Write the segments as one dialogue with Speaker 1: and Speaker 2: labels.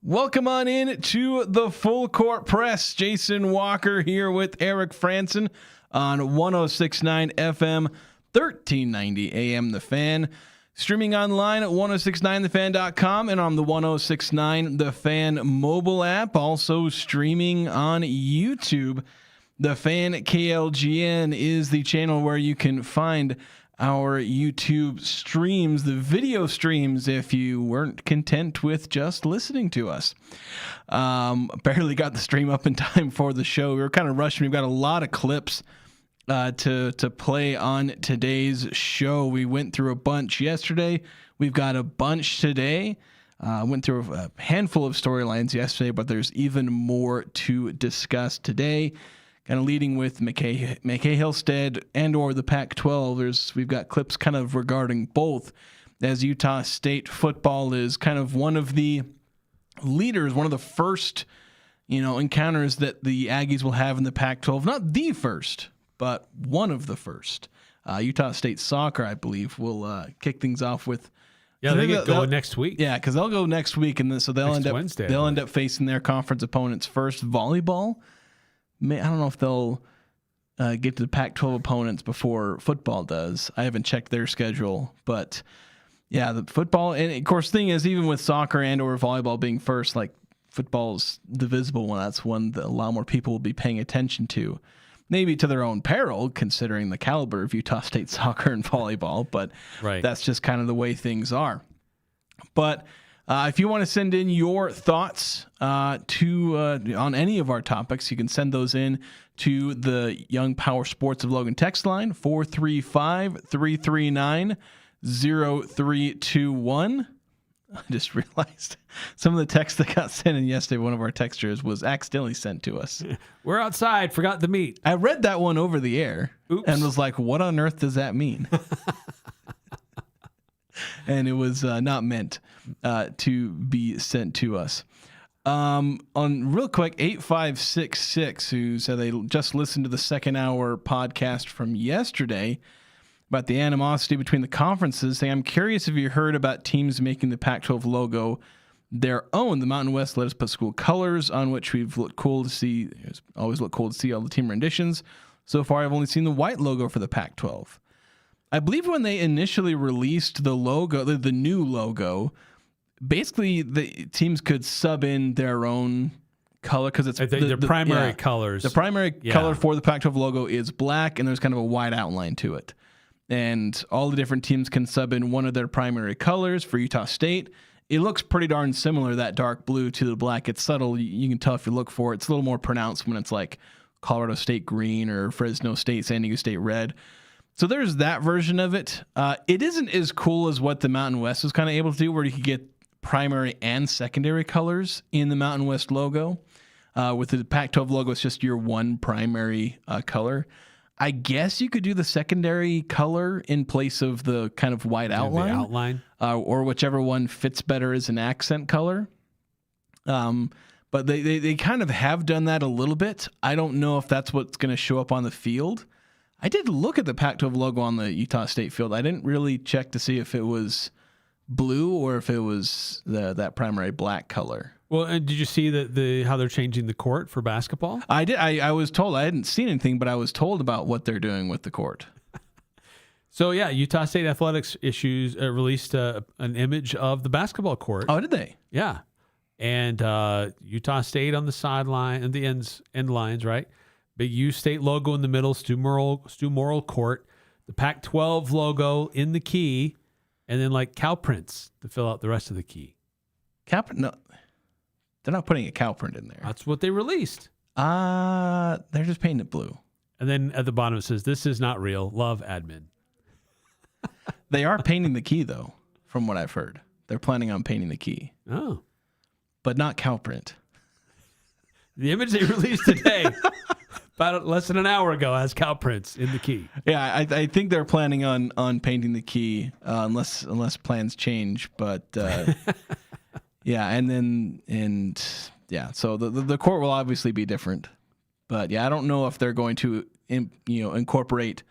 Speaker 1: Welcome on in to the Full Court Press. Jason Walker here with Eric Frandsen on 106.9 FM, 1390 AM The Fan. Streaming online at 1069thefan.com and on the 1069 The Fan mobile app. Also streaming on YouTube. The Fan KLGN is the channel where you can find our YouTube streams, the video streams, if you weren't content with just listening to us. Barely got the stream up in time for the show. We were kind of rushing. We've got a lot of clips to play on today's show. We went through a bunch yesterday. We've got a bunch today. Went through a handful of storylines yesterday, but there's even more to discuss today. Kind of leading with McCae Hillstead and or the Pac-12. We've got clips kind of regarding both, as Utah State football is kind of one of the leaders, one of the first, encounters that the Aggies will have in the Pac-12. Not the first, but one of the first. Utah State soccer, I believe, will kick things off with.
Speaker 2: Yeah, they get going next week.
Speaker 1: Yeah, because they'll go next week, and so they'll end up facing their conference opponents first. Volleyball. I don't know if they'll get to the Pac-12 opponents before football does. I haven't checked their schedule, but yeah, the football, and of course, thing is, even with soccer and or volleyball being first, like football's the visible one. That's one that a lot more people will be paying attention to, maybe to their own peril, considering the caliber of Utah State soccer and volleyball. But That's just kind of the way things are. But if you want to send in your thoughts on any of our topics, you can send those in to the Young Power Sports of Logan text line, 435-339-0321. I just realized some of the text that got sent in yesterday, one of our texters was accidentally sent to us.
Speaker 2: We're outside, forgot the meat.
Speaker 1: I read that one over the air.
Speaker 2: Oops.
Speaker 1: And was like, what on earth does that mean? And it was not meant to be sent to us. On real quick, 8566, who said they just listened to the second hour podcast from yesterday about the animosity between the conferences, saying, I'm curious if you heard about teams making the Pac-12 logo their own. The Mountain West let us put school colors on, which we've looked cool to see. It's always looked cool to see all the team renditions. So far, I've only seen the white logo for the Pac-12. I believe when they initially released the logo, the new logo, basically the teams could sub in their own color because it's
Speaker 2: their primary colors.
Speaker 1: The primary color for the Pac-12 logo is black, and there's kind of a white outline to it. And all the different teams can sub in one of their primary colors. For Utah State, it looks pretty darn similar, that dark blue to the black. It's subtle. You can tell if you look for it. It's a little more pronounced when it's like Colorado State green or Fresno State, San Diego State red. So there's that version of it. It isn't as cool as what the Mountain West was kind of able to do, where you could get primary and secondary colors in the Mountain West logo. With the Pac-12 logo, it's just your one primary color. I guess you could do the secondary color in place of the kind of white outline. Or whichever one fits better as an accent color. But they kind of have done that a little bit. I don't know if that's what's going to show up on the field. I did look at the Pac-12 logo on the Utah State field. I didn't really check to see if it was blue or if it was that primary black color.
Speaker 2: Well, and did you see how they're changing the court for basketball?
Speaker 1: I did. I was told. I hadn't seen anything, but I was told about what they're doing with the court.
Speaker 2: So, yeah, Utah State Athletics released an image of the basketball court.
Speaker 1: Oh, did they?
Speaker 2: Yeah. And Utah State on the sideline and the end lines, right? Big U State logo in the middle, Stu Morrill Court, the Pac-12 logo in the key, and then like cow prints to fill out the rest of the key.
Speaker 1: Cow print? No, they're not putting a cow print in there.
Speaker 2: That's what they released.
Speaker 1: They're just painting it blue.
Speaker 2: And then at the bottom it says, "This is not real. Love, admin."
Speaker 1: They are painting the key, though, from what I've heard. They're planning on painting the key.
Speaker 2: Oh.
Speaker 1: But not cow print.
Speaker 2: The image they released today, about less than an hour ago, has cow prints in the key.
Speaker 1: Yeah, I think they're planning on painting the key, unless plans change. But yeah, so the court will obviously be different. But yeah, I don't know if they're going to incorporate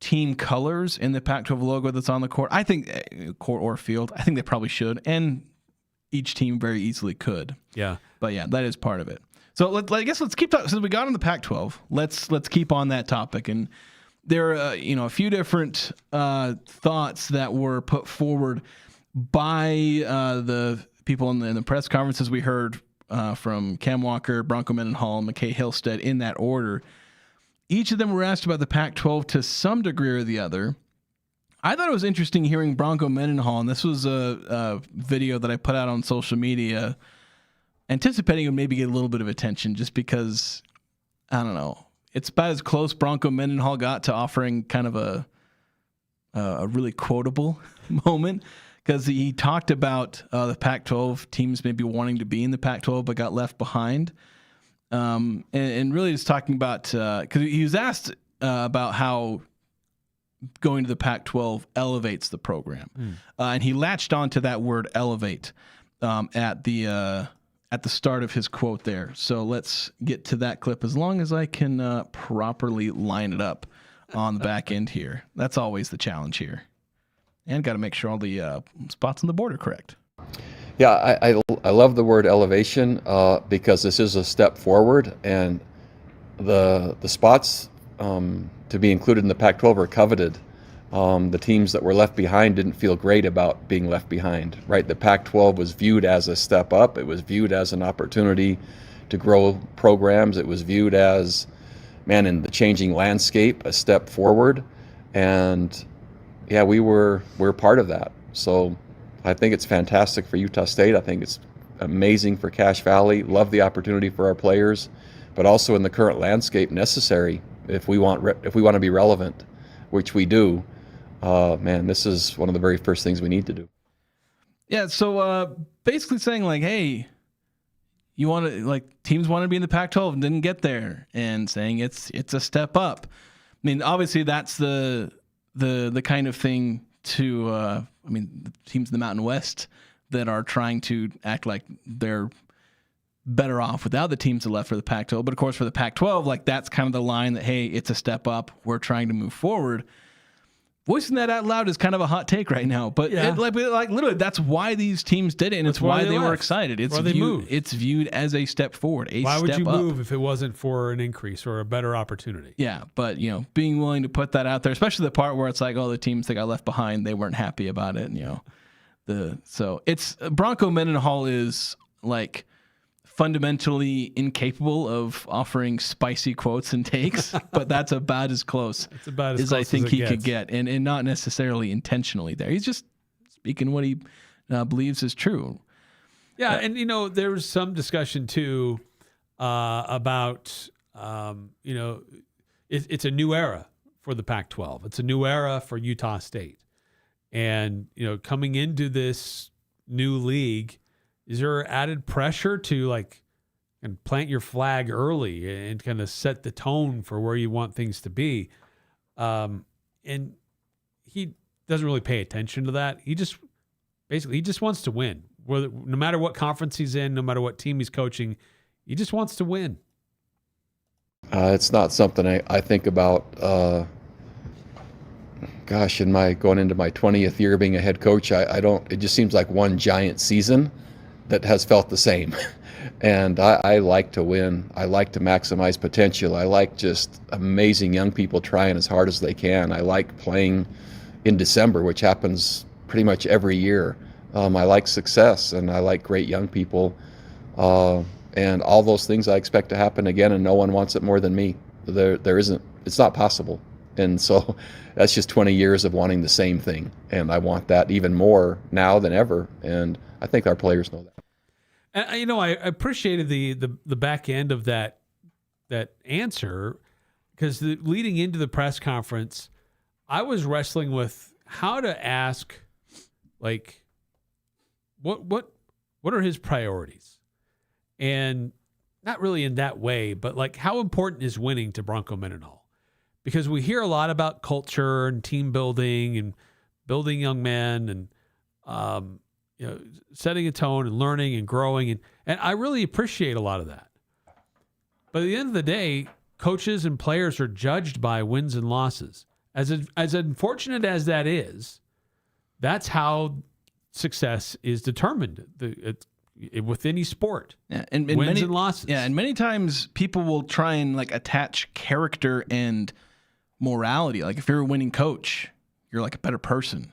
Speaker 1: team colors in the Pac-12 logo that's on the court. I think court or field. I think they probably should. And each team very easily could.
Speaker 2: Yeah.
Speaker 1: But yeah, that is part of it. So I guess let's keep talking. Since we got on the Pac-12, let's keep on that topic. And there are a few different thoughts that were put forward by the people in the press conferences we heard from Cam Walker, Bronco Mendenhall, and McCae Hillstead in that order. Each of them were asked about the Pac-12 to some degree or the other. I thought it was interesting hearing Bronco Mendenhall, and this was a video that I put out on social media, anticipating it would maybe get a little bit of attention just because, I don't know, it's about as close Bronco Mendenhall got to offering kind of a really quotable moment, because he talked about the Pac-12 teams maybe wanting to be in the Pac-12 but got left behind. And really just talking about, because he was asked about how going to the Pac-12 elevates the program. And he latched on to that word elevate at the start of his quote there. So let's get to that clip as long as I can properly line it up on the back end here. That's always the challenge here. And got to make sure all the spots on the board are correct.
Speaker 3: Yeah, I love the word elevation because this is a step forward, and the spots to be included in the Pac-12 are coveted. The teams that were left behind didn't feel great about being left behind, right? The Pac-12 was viewed as a step up. It was viewed as an opportunity to grow programs. It was viewed as, man, in the changing landscape, a step forward. And yeah, we're part of that. So I think it's fantastic for Utah State. I think it's amazing for Cache Valley. Love the opportunity for our players, but also in the current landscape necessary if we want to be relevant, which we do. Man, this is one of the very first things we need to do.
Speaker 1: Yeah. So basically saying like, hey, you want to, like, teams want to be in the Pac-12 and didn't get there, and saying it's a step up. I mean, obviously that's the kind of thing to, I mean, the teams in the Mountain West that are trying to act like they're better off without the teams that left for the Pac-12. But of course, for the Pac-12, like, that's kind of the line that, hey, it's a step up. We're trying to move forward. Voicing that out loud is kind of a hot take right now, but
Speaker 2: yeah.
Speaker 1: like literally, that's why these teams did it, and
Speaker 2: that's
Speaker 1: it's why they were
Speaker 2: left.
Speaker 1: excited.
Speaker 2: It's
Speaker 1: viewed as a step forward,
Speaker 2: why would you
Speaker 1: up.
Speaker 2: move if it wasn't for an increase or a better opportunity?
Speaker 1: Yeah, but being willing to put that out there, especially the part where it's like, oh, the teams that got left behind, they weren't happy about it, and so it's Bronco Mendenhall is like fundamentally incapable of offering spicy quotes and takes, but that's about as close as I think he could get, and not necessarily intentionally there. He's just speaking what he believes is true.
Speaker 2: Yeah, and there's some discussion too about it's a new era for the Pac-12. It's a new era for Utah State, and coming into this new league, is there added pressure to and plant your flag early and kind of set the tone for where you want things to be? And he doesn't really pay attention to that. He just wants to win. No matter what conference he's in, no matter what team he's coaching, he just wants to win.
Speaker 3: It's not something I think about. Going into my 20th year being a head coach, I don't. It just seems like one giant season that has felt the same. And I like to win. I like to maximize potential. I like just amazing young people trying as hard as they can. I like playing in December, which happens pretty much every year. I like success, and I like great young people. And all those things I expect to happen again, and no one wants it more than me. There isn't. It's not possible. And so that's just 20 years of wanting the same thing. And I want that even more now than ever. And I think our players know that.
Speaker 2: And, I appreciated the back end of that answer, because leading into the press conference, I was wrestling with how to ask, what are his priorities? And not really in that way, but how important is winning to Bronco Mendenhall? Because we hear a lot about culture and team building and building young men and setting a tone and learning and growing. And I really appreciate a lot of that. But at the end of the day, coaches and players are judged by wins and losses. As unfortunate as that is, that's how success is determined with any sport.
Speaker 1: Yeah, and
Speaker 2: wins
Speaker 1: many,
Speaker 2: and losses.
Speaker 1: Yeah, and many times people will try and like attach character and morality. Like if you're a winning coach, you're like a better person.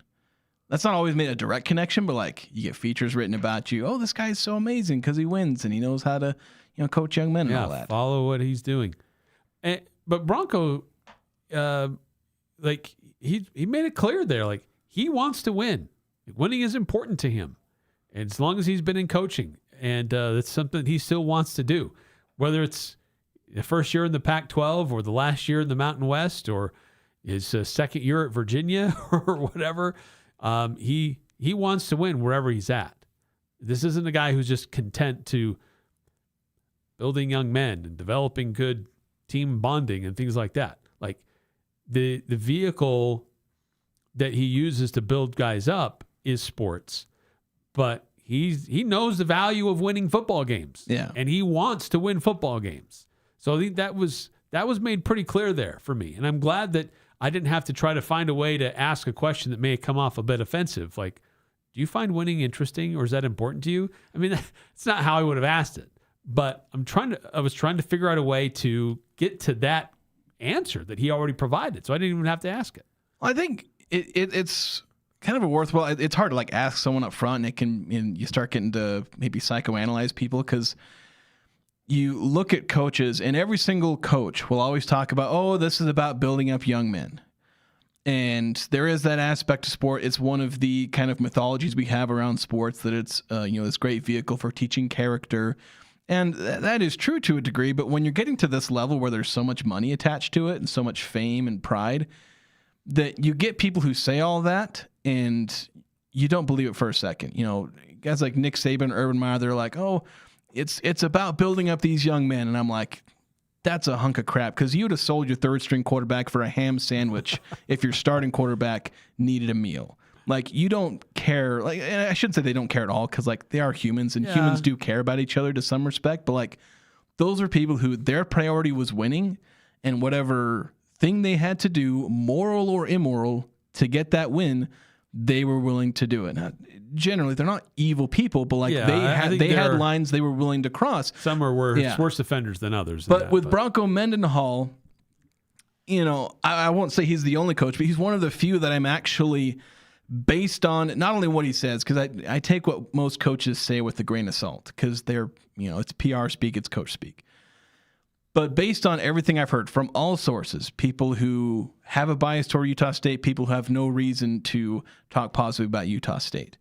Speaker 1: That's not always made a direct connection, but like you get features written about you. Oh, this guy's so amazing because he wins and he knows how to, coach young men and all that.
Speaker 2: Follow what he's doing. But Bronco, like he made it clear there, like he wants to win. Winning is important to him, and as long as he's been in coaching, and that's something he still wants to do, whether it's the first year in the Pac-12 or the last year in the Mountain West or his second year at Virginia or whatever. He wants to win wherever he's at. This isn't a guy who's just content to building young men and developing good team bonding and things like that. Like the vehicle that he uses to build guys up is sports, but he knows the value of winning football games.
Speaker 1: Yeah.
Speaker 2: And he wants to win football games. So I think that was made pretty clear there for me. And I'm glad that I didn't have to try to find a way to ask a question that may come off a bit offensive. Like, do you find winning interesting, or is that important to you? I mean, that's not how I would have asked it, but I was trying to figure out a way to get to that answer that he already provided. So I didn't even have to ask it.
Speaker 1: Well, I think it's kind of a worthwhile. It's hard to like ask someone up front, and you start getting to maybe psychoanalyze people because you look at coaches, and every single coach will always talk about, oh, this is about building up young men. And there is that aspect of sport. It's one of the kind of mythologies we have around sports, that it's this great vehicle for teaching character. And that is true to a degree. But when you're getting to this level where there's so much money attached to it and so much fame and pride, that you get people who say all that and you don't believe it for a second. Guys like Nick Saban, Urban Meyer, they're like, oh, it's about building up these young men. And I'm like, that's a hunk of crap, because you would have sold your third string quarterback for a ham sandwich if your starting quarterback needed a meal. Like, you don't care. Like, and I shouldn't say they don't care at all, because like they are humans, and humans do care about each other to some respect. But like, those are people who their priority was winning, and whatever thing they had to do, moral or immoral, to get that win, they were willing to do it. Now, generally, they're not evil people, but like they had lines they were willing to cross.
Speaker 2: Some are worse offenders than others.
Speaker 1: But with Bronco Mendenhall, I won't say he's the only coach, but he's one of the few that I'm actually, based on not only what he says, because I take what most coaches say with a grain of salt, because they're, it's PR speak, it's coach speak. But based on everything I've heard from all sources, people who have a bias toward Utah State, people who have no reason to talk positively about Utah State,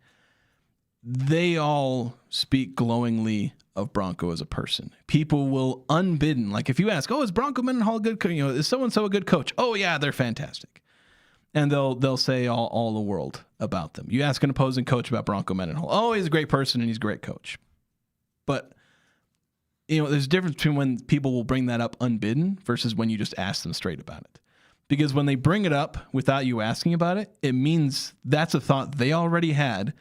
Speaker 1: they all speak glowingly of Bronco as a person. People will unbidden, like if you ask, oh, is Bronco Mendenhall a good coach? Is so-and-so a good coach? Oh, yeah, they're fantastic. And they'll say all the world about them. You ask an opposing coach about Bronco Mendenhall. Oh, he's a great person and he's a great coach. But there's a difference between when people will bring that up unbidden versus when you just ask them straight about it. Because when they bring it up without you asking about it, it means that's a thought they already had,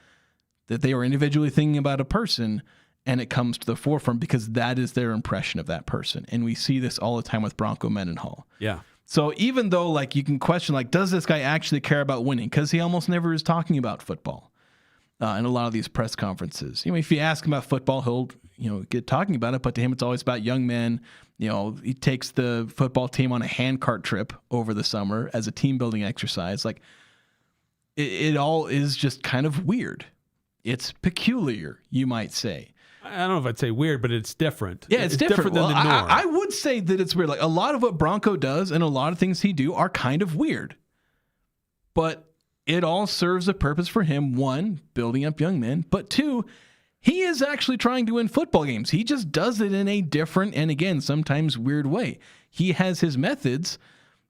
Speaker 1: that they were individually thinking about a person, and it comes to the forefront because that is their impression of that person. And we see this all the time with Bronco Mendenhall.
Speaker 2: Yeah.
Speaker 1: So even though like you can question, like, does this guy actually care about winning? Because he almost never is talking about football in a lot of these press conferences. If you ask him about football, he'll get talking about it, but to him it's always about young men. He takes the football team on a handcart trip over the summer as a team building exercise. Like it all is just kind of weird. It's peculiar, you might say.
Speaker 2: I don't know if I'd say weird, but it's different.
Speaker 1: Yeah, it's different
Speaker 2: than the norm.
Speaker 1: I would say that it's weird. Like a lot of what Bronco does and a lot of things he do are kind of weird, but it all serves a purpose for him. One, building up young men, but two, he is actually trying to win football games. He just does it in a different and, again, sometimes weird way. He has his methods.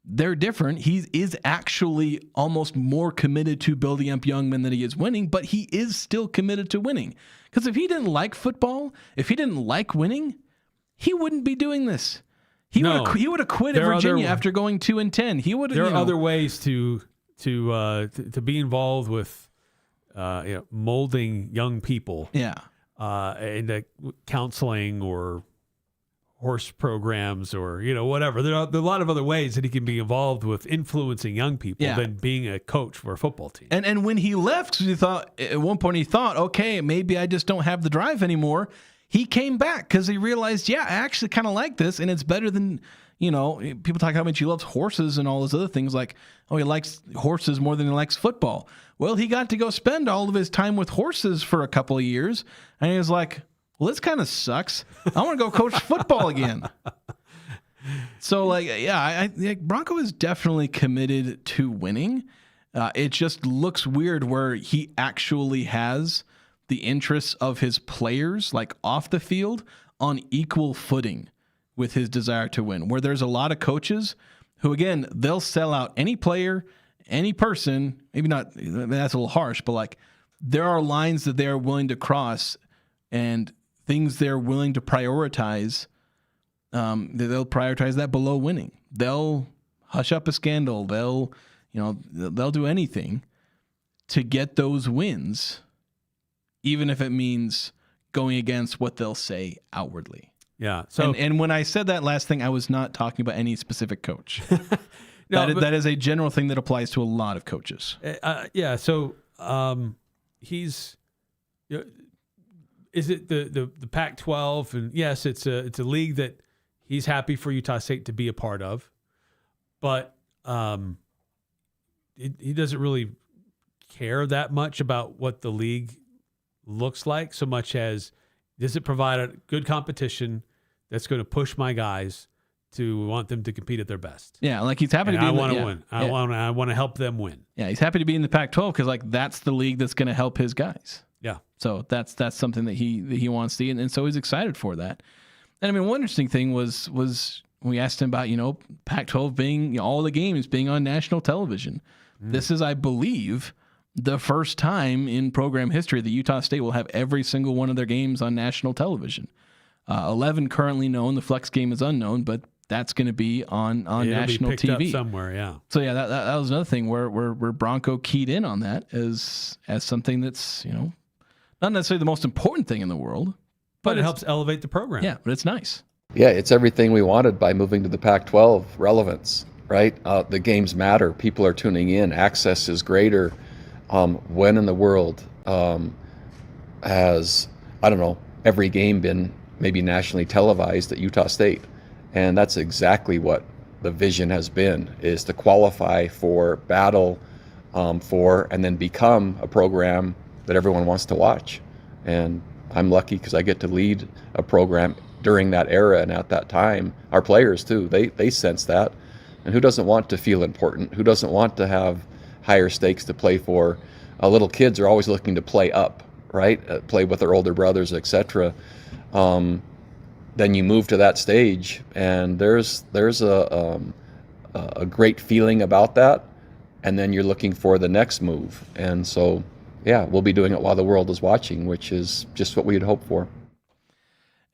Speaker 1: They're different. He is actually almost more committed to building up young men than he is winning, but he is still committed to winning. Because if he didn't like football, if he didn't like winning, he wouldn't be doing this. He would have quit at Virginia after going 2-10. He would.
Speaker 2: There are other ways to be involved with molding young people.
Speaker 1: Yeah.
Speaker 2: And counseling or horse programs or, whatever. There are a lot of other ways that he can be involved with influencing young people than being a coach for a football team.
Speaker 1: And when he left, 'cause he thought at one point, okay, maybe I just don't have the drive anymore. He came back because he realized, I actually kind of like this, and it's better than, people talk how much he loves horses and all those other things. Like, he likes horses more than he likes football. Well, he got to go spend all of his time with horses for a couple of years, and he was like, well, this kind of sucks. I want to go coach football again. So, I Bronco is definitely committed to winning. It just looks weird where he actually has the interests of his players, like off the field, on equal footing with his desire to win. Where there's a lot of coaches who, again, they'll sell out any player, any person. Maybe not, that's a little harsh, but there are lines that they're willing to cross and things they're willing to prioritize. They'll prioritize that below winning. They'll hush up a scandal. They'll do anything to get those wins, even if it means going against what they'll say outwardly.
Speaker 2: Yeah. So,
Speaker 1: and when I said that last thing, I was not talking about any specific coach. That is a general thing that applies to a lot of coaches.
Speaker 2: So he's. Is it the Pac-12? And yes, it's a league that he's happy for Utah State to be a part of, but he doesn't really care that much about what the league looks like so much as does it provide a good competition that's going to push my guys to want them to compete at their best.
Speaker 1: Yeah, he's happy to be.
Speaker 2: I want to win. I want to help them win.
Speaker 1: Yeah, he's happy to be in the Pac-12 because that's the league that's going to help his guys.
Speaker 2: Yeah.
Speaker 1: So that's something that he wants to see, and so he's excited for that. And I mean, one interesting thing was we asked him about Pac-12 being all the games being on national television. This is, I believe, the first time in program history that Utah State will have every single one of their games on national television. 11 currently known. The flex game is unknown, but that's going to be on national TV
Speaker 2: up somewhere. Yeah.
Speaker 1: So that was another thing where Bronco keyed in on that as something that's not necessarily the most important thing in the world,
Speaker 2: but it helps elevate the program.
Speaker 1: Yeah, but it's nice.
Speaker 3: Yeah, it's everything we wanted by moving to the Pac-12 relevance, right? The games matter. People are tuning in. Access is greater. When in the world has, every game been maybe nationally televised at Utah State? And that's exactly what the vision has been, is to qualify for, battle for, and then become a program that everyone wants to watch. And I'm lucky because I get to lead a program during that era and at that time. Our players too, they sense that. And who doesn't want to feel important? Who doesn't want to have higher stakes to play for? Little kids are always looking to play up, right? Play with their older brothers, etc. Then you move to that stage, and there's a great feeling about that. And then you're looking for the next move. And so, yeah, we'll be doing it while the world is watching, which is just what we'd hope for.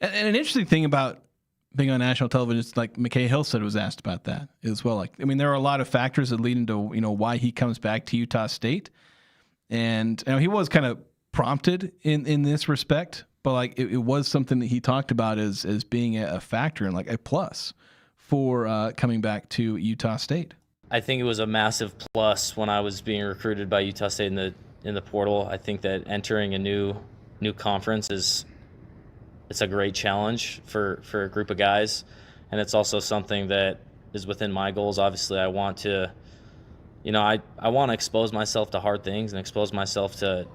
Speaker 1: And an interesting thing about being on national television is McCae Hillstead was asked about that as well. There are a lot of factors that lead into why he comes back to Utah State, and he was kind of prompted in this respect, but it was something that he talked about as being a factor and a plus for coming back to Utah State.
Speaker 4: I think it was a massive plus when I was being recruited by Utah State in the portal. I think that entering a new conference it's a great challenge for a group of guys, and it's also something that is within my goals. Obviously, I want to, I want to expose myself to hard things and expose myself to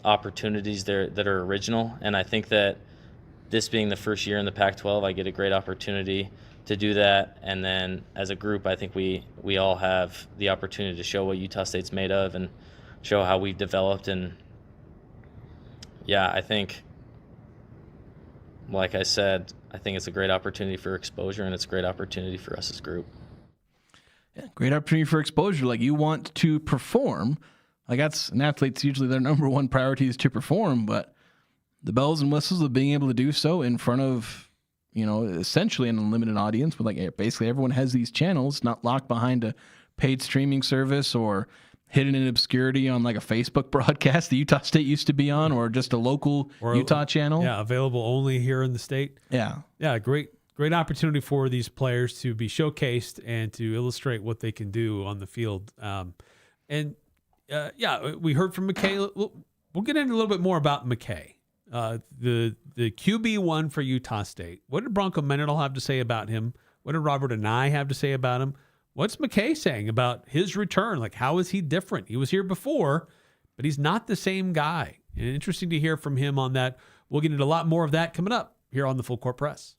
Speaker 4: opportunities that are original, and I think that this being the first year in the Pac-12, I get a great opportunity to do that. And then as a group, I think we all have the opportunity to show what Utah State's made of and show how we've developed. And yeah, I think, like I said, I think it's a great opportunity for exposure, and it's a great opportunity for us as a group.
Speaker 1: Yeah, great opportunity for exposure. You want to perform. That's an athlete's usually their number one priority is to perform, but the bells and whistles of being able to do so in front of, essentially an unlimited audience with basically everyone has these channels, not locked behind a paid streaming service or hidden in obscurity on a Facebook broadcast that Utah State used to be on, or just a local Utah channel.
Speaker 2: Yeah, available only here in the state.
Speaker 1: Yeah.
Speaker 2: Yeah, great great opportunity for these players to be showcased and to illustrate what they can do on the field. We heard from McCae. We'll get into a little bit more about McCae, the QB1 for Utah State. What did Bronco Mendenhall have to say about him? What did Robert Anae have to say about him? What's McCae saying about his return? Like, how is he different? He was here before, but he's not the same guy. And interesting to hear from him on that. We'll get into a lot more of that coming up here on the Full Court Press.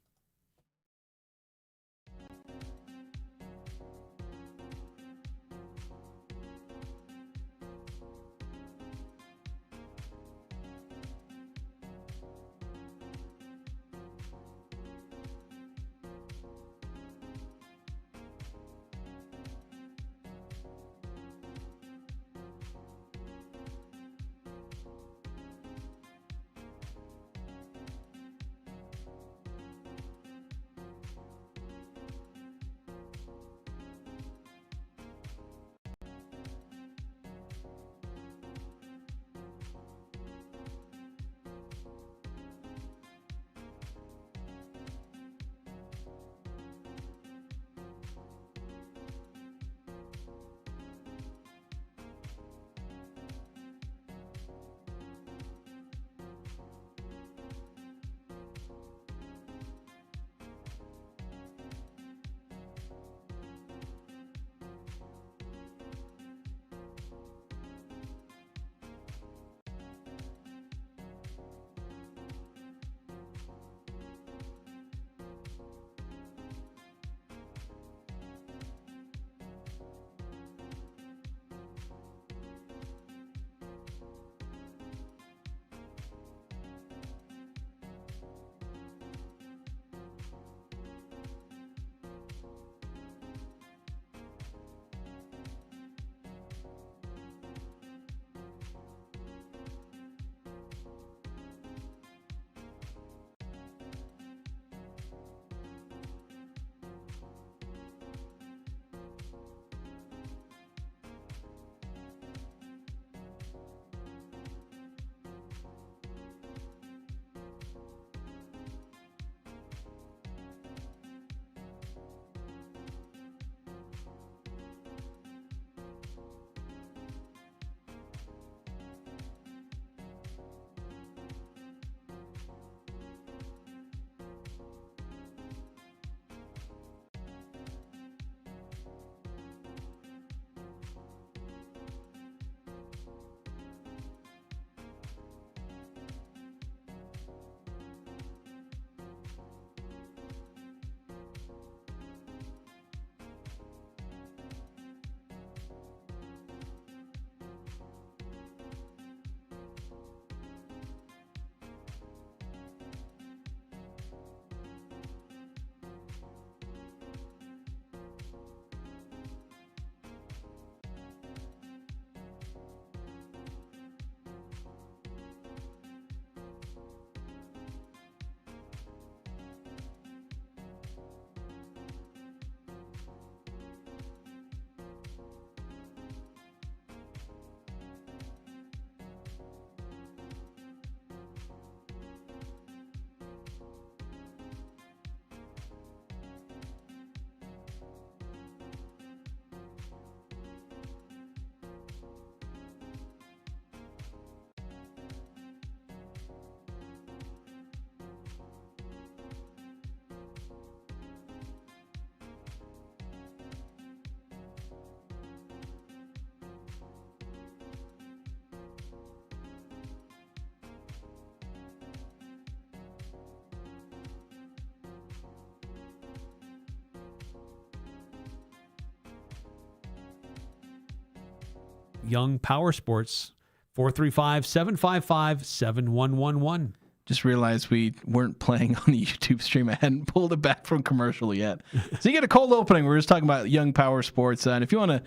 Speaker 2: Young Power Sports, 435-755-7111.
Speaker 1: Just realized we weren't playing on the YouTube stream. I hadn't pulled it back from commercial yet. So you get a cold opening. We're just talking about Young Power Sports. And if you want to,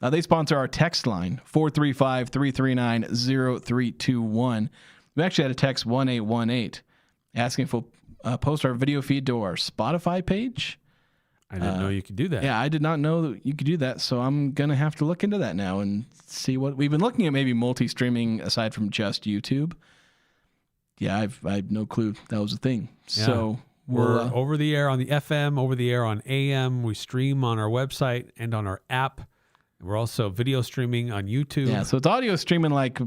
Speaker 1: they sponsor our text line, 435-339-0321. We actually had a text 1818 asking if we'll post our video feed to our Spotify page.
Speaker 2: I didn't know you could do that.
Speaker 1: Yeah, I did not know that you could do that. So I'm going to have to look into that now and see what we've been looking at, maybe multi-streaming aside from just YouTube. Yeah, I have no clue that was a thing.
Speaker 2: Yeah.
Speaker 1: So
Speaker 2: We're over the air on the FM, over the air on AM. We stream on our website and on our app. We're also video streaming on YouTube.
Speaker 1: Yeah, so it's audio streaming like,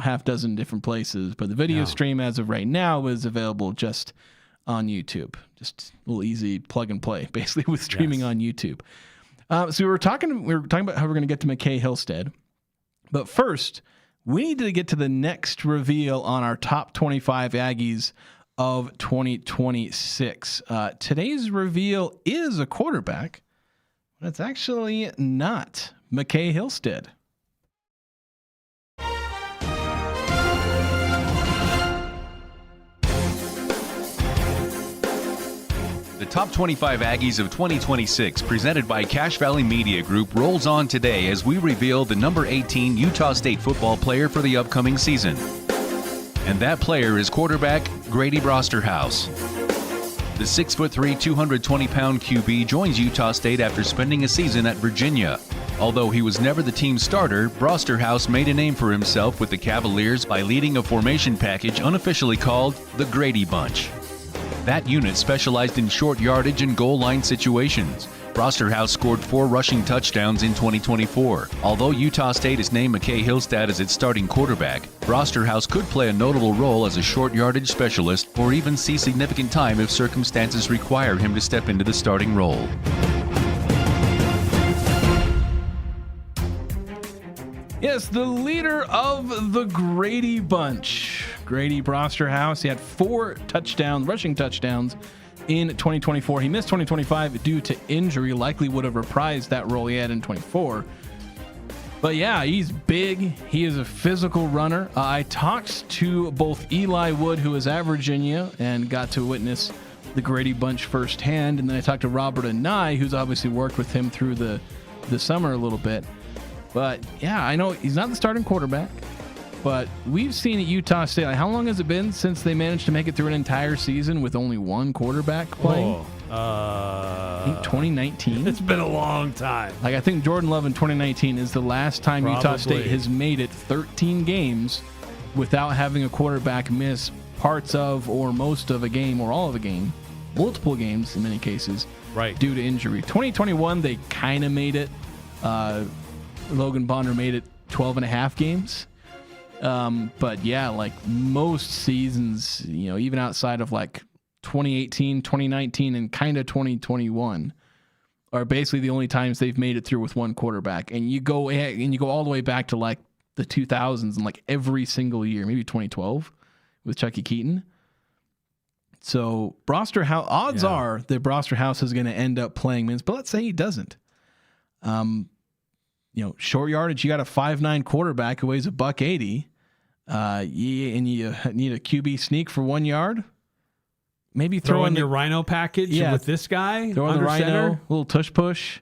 Speaker 1: half dozen different places, but the video stream as of right now is available just on YouTube. Just a little easy plug and play, basically, with streaming on YouTube. So we were talking about how we're going to get to McCae Hillstead, but first we need to get to the next reveal on our top 25 Aggies of 2026. Today's reveal is a quarterback, but it's actually not McCae Hillstead.
Speaker 5: The Top 25 Aggies of 2026, presented by Cache Valley Media Group, rolls on today as we reveal the number 18 Utah State football player for the upcoming season. And that player is quarterback Grady Brosterhouse. The 6'3", 220-pound QB joins Utah State after spending a season at Virginia. Although he was never the team's starter, Brosterhouse made a name for himself with the Cavaliers by leading a formation package unofficially called the Grady Bunch. That unit specialized in short yardage and goal line situations. Brosterhouse scored 4 rushing touchdowns in 2024. Although Utah State has named McCae Hillstead as its starting quarterback, Brosterhouse could play a notable role as a short yardage specialist or even see significant time if circumstances require him to step into the starting role.
Speaker 1: Yes, the leader of the Grady Bunch, Grady Brosterhouse. He had 4 rushing touchdowns in 2024. He missed 2025 due to injury, likely would have reprised that role he had in 24. But yeah, he's big. He is a physical runner. I talked to both Eli Wood, who was at Virginia, and got to witness the Grady Bunch firsthand. And then I talked to Robert Anae, who's obviously worked with him through the summer a little bit. But yeah, I know he's not the starting quarterback, but we've seen at Utah State, how long has it been since they managed to make it through an entire season with only one quarterback playing? I think 2019.
Speaker 2: It's been a long time.
Speaker 1: I think Jordan Love in 2019 is the last time Utah State has made it 13 games without having a quarterback miss parts of or most of a game or all of a game, multiple games in many cases,
Speaker 2: right,
Speaker 1: due to injury. 2021, they kind of made it. Logan Bonner made it 12 and a half games. But yeah, like most seasons, even outside of like 2018, 2019, and kind of 2021 are basically the only times they've made it through with one quarterback. And you go all the way back to like the 2000s and like every single year, maybe 2012 with Chucky Keaton. So odds are that Brosterhouse is going to end up playing minutes, but let's say he doesn't. Short yardage, you got a 5'9" quarterback who weighs $180, and you need a QB sneak for 1 yard. Maybe throw in
Speaker 2: your Rhino package with this guy.
Speaker 1: Throw in the Rhino, little tush push.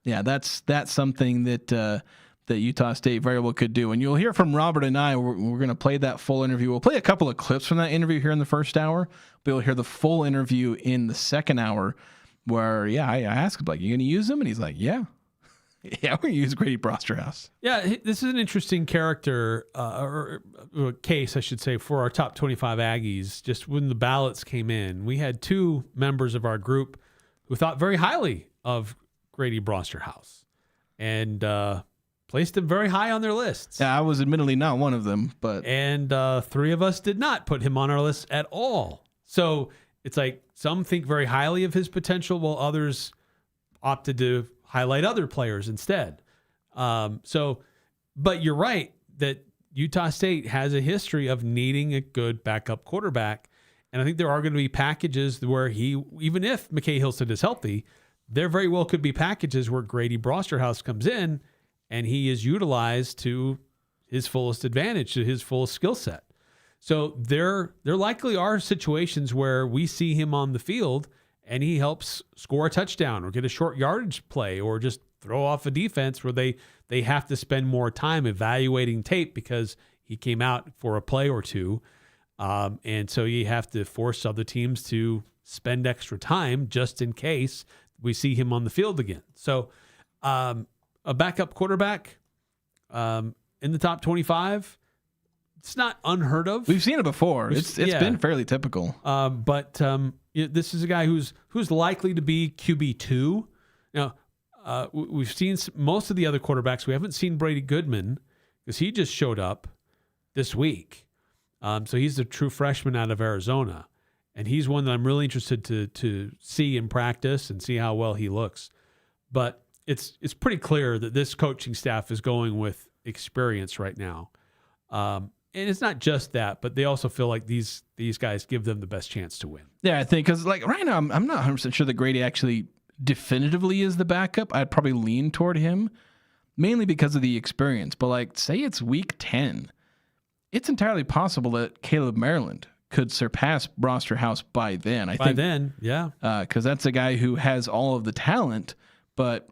Speaker 1: Yeah, that's something that Utah State very well could do. And you'll hear from Robert and I. We're going to play that full interview. We'll play a couple of clips from that interview here in the first hour, but you'll hear the full interview in the second hour where, I asked him, like, you going to use him? And he's like, yeah. Yeah, we use Grady Brosterhouse.
Speaker 2: Yeah, this is an interesting character, or case, I should say, for our top 25 Aggies. Just when the ballots came in, we had 2 members of our group who thought very highly of Grady Brosterhouse and placed him very high on their lists.
Speaker 1: Yeah, I was admittedly not one of them, but...
Speaker 2: And 3 of us did not put him on our list at all. So it's like some think very highly of his potential, while others opted to highlight other players instead. But you're right that Utah State has a history of needing a good backup quarterback. And I think there are going to be packages where even if McCae Hillstead is healthy, there very well could be packages where Grady Brosterhouse comes in and he is utilized to his fullest advantage, to his fullest skill set. So there likely are situations where we see him on the field and he helps score a touchdown or get a short yardage play or just throw off a defense where they have to spend more time evaluating tape because he came out for a play or two. And so you have to force other teams to spend extra time just in case we see him on the field again. So a backup quarterback in the top 25, It's not unheard of.
Speaker 1: We've seen it before. It's been fairly typical.
Speaker 2: But this is a guy who's likely to be QB2. Now, we've seen most of the other quarterbacks. We haven't seen Brady Goodman because he just showed up this week. So he's the true freshman out of Arizona. And he's one that I'm really interested to see in practice and see how well he looks. But it's pretty clear that this coaching staff is going with experience right now. And it's not just that, but they also feel like these guys give them the best chance to win. Yeah,
Speaker 1: I think because like right now, I'm not 100% sure that Grady actually definitively is the backup. I'd probably lean toward him, mainly because of the experience. But like, say it's week 10, it's entirely possible that Caleb Maryland could surpass Broster House by then. I think
Speaker 2: then, yeah,
Speaker 1: because that's a guy who has all of the talent, but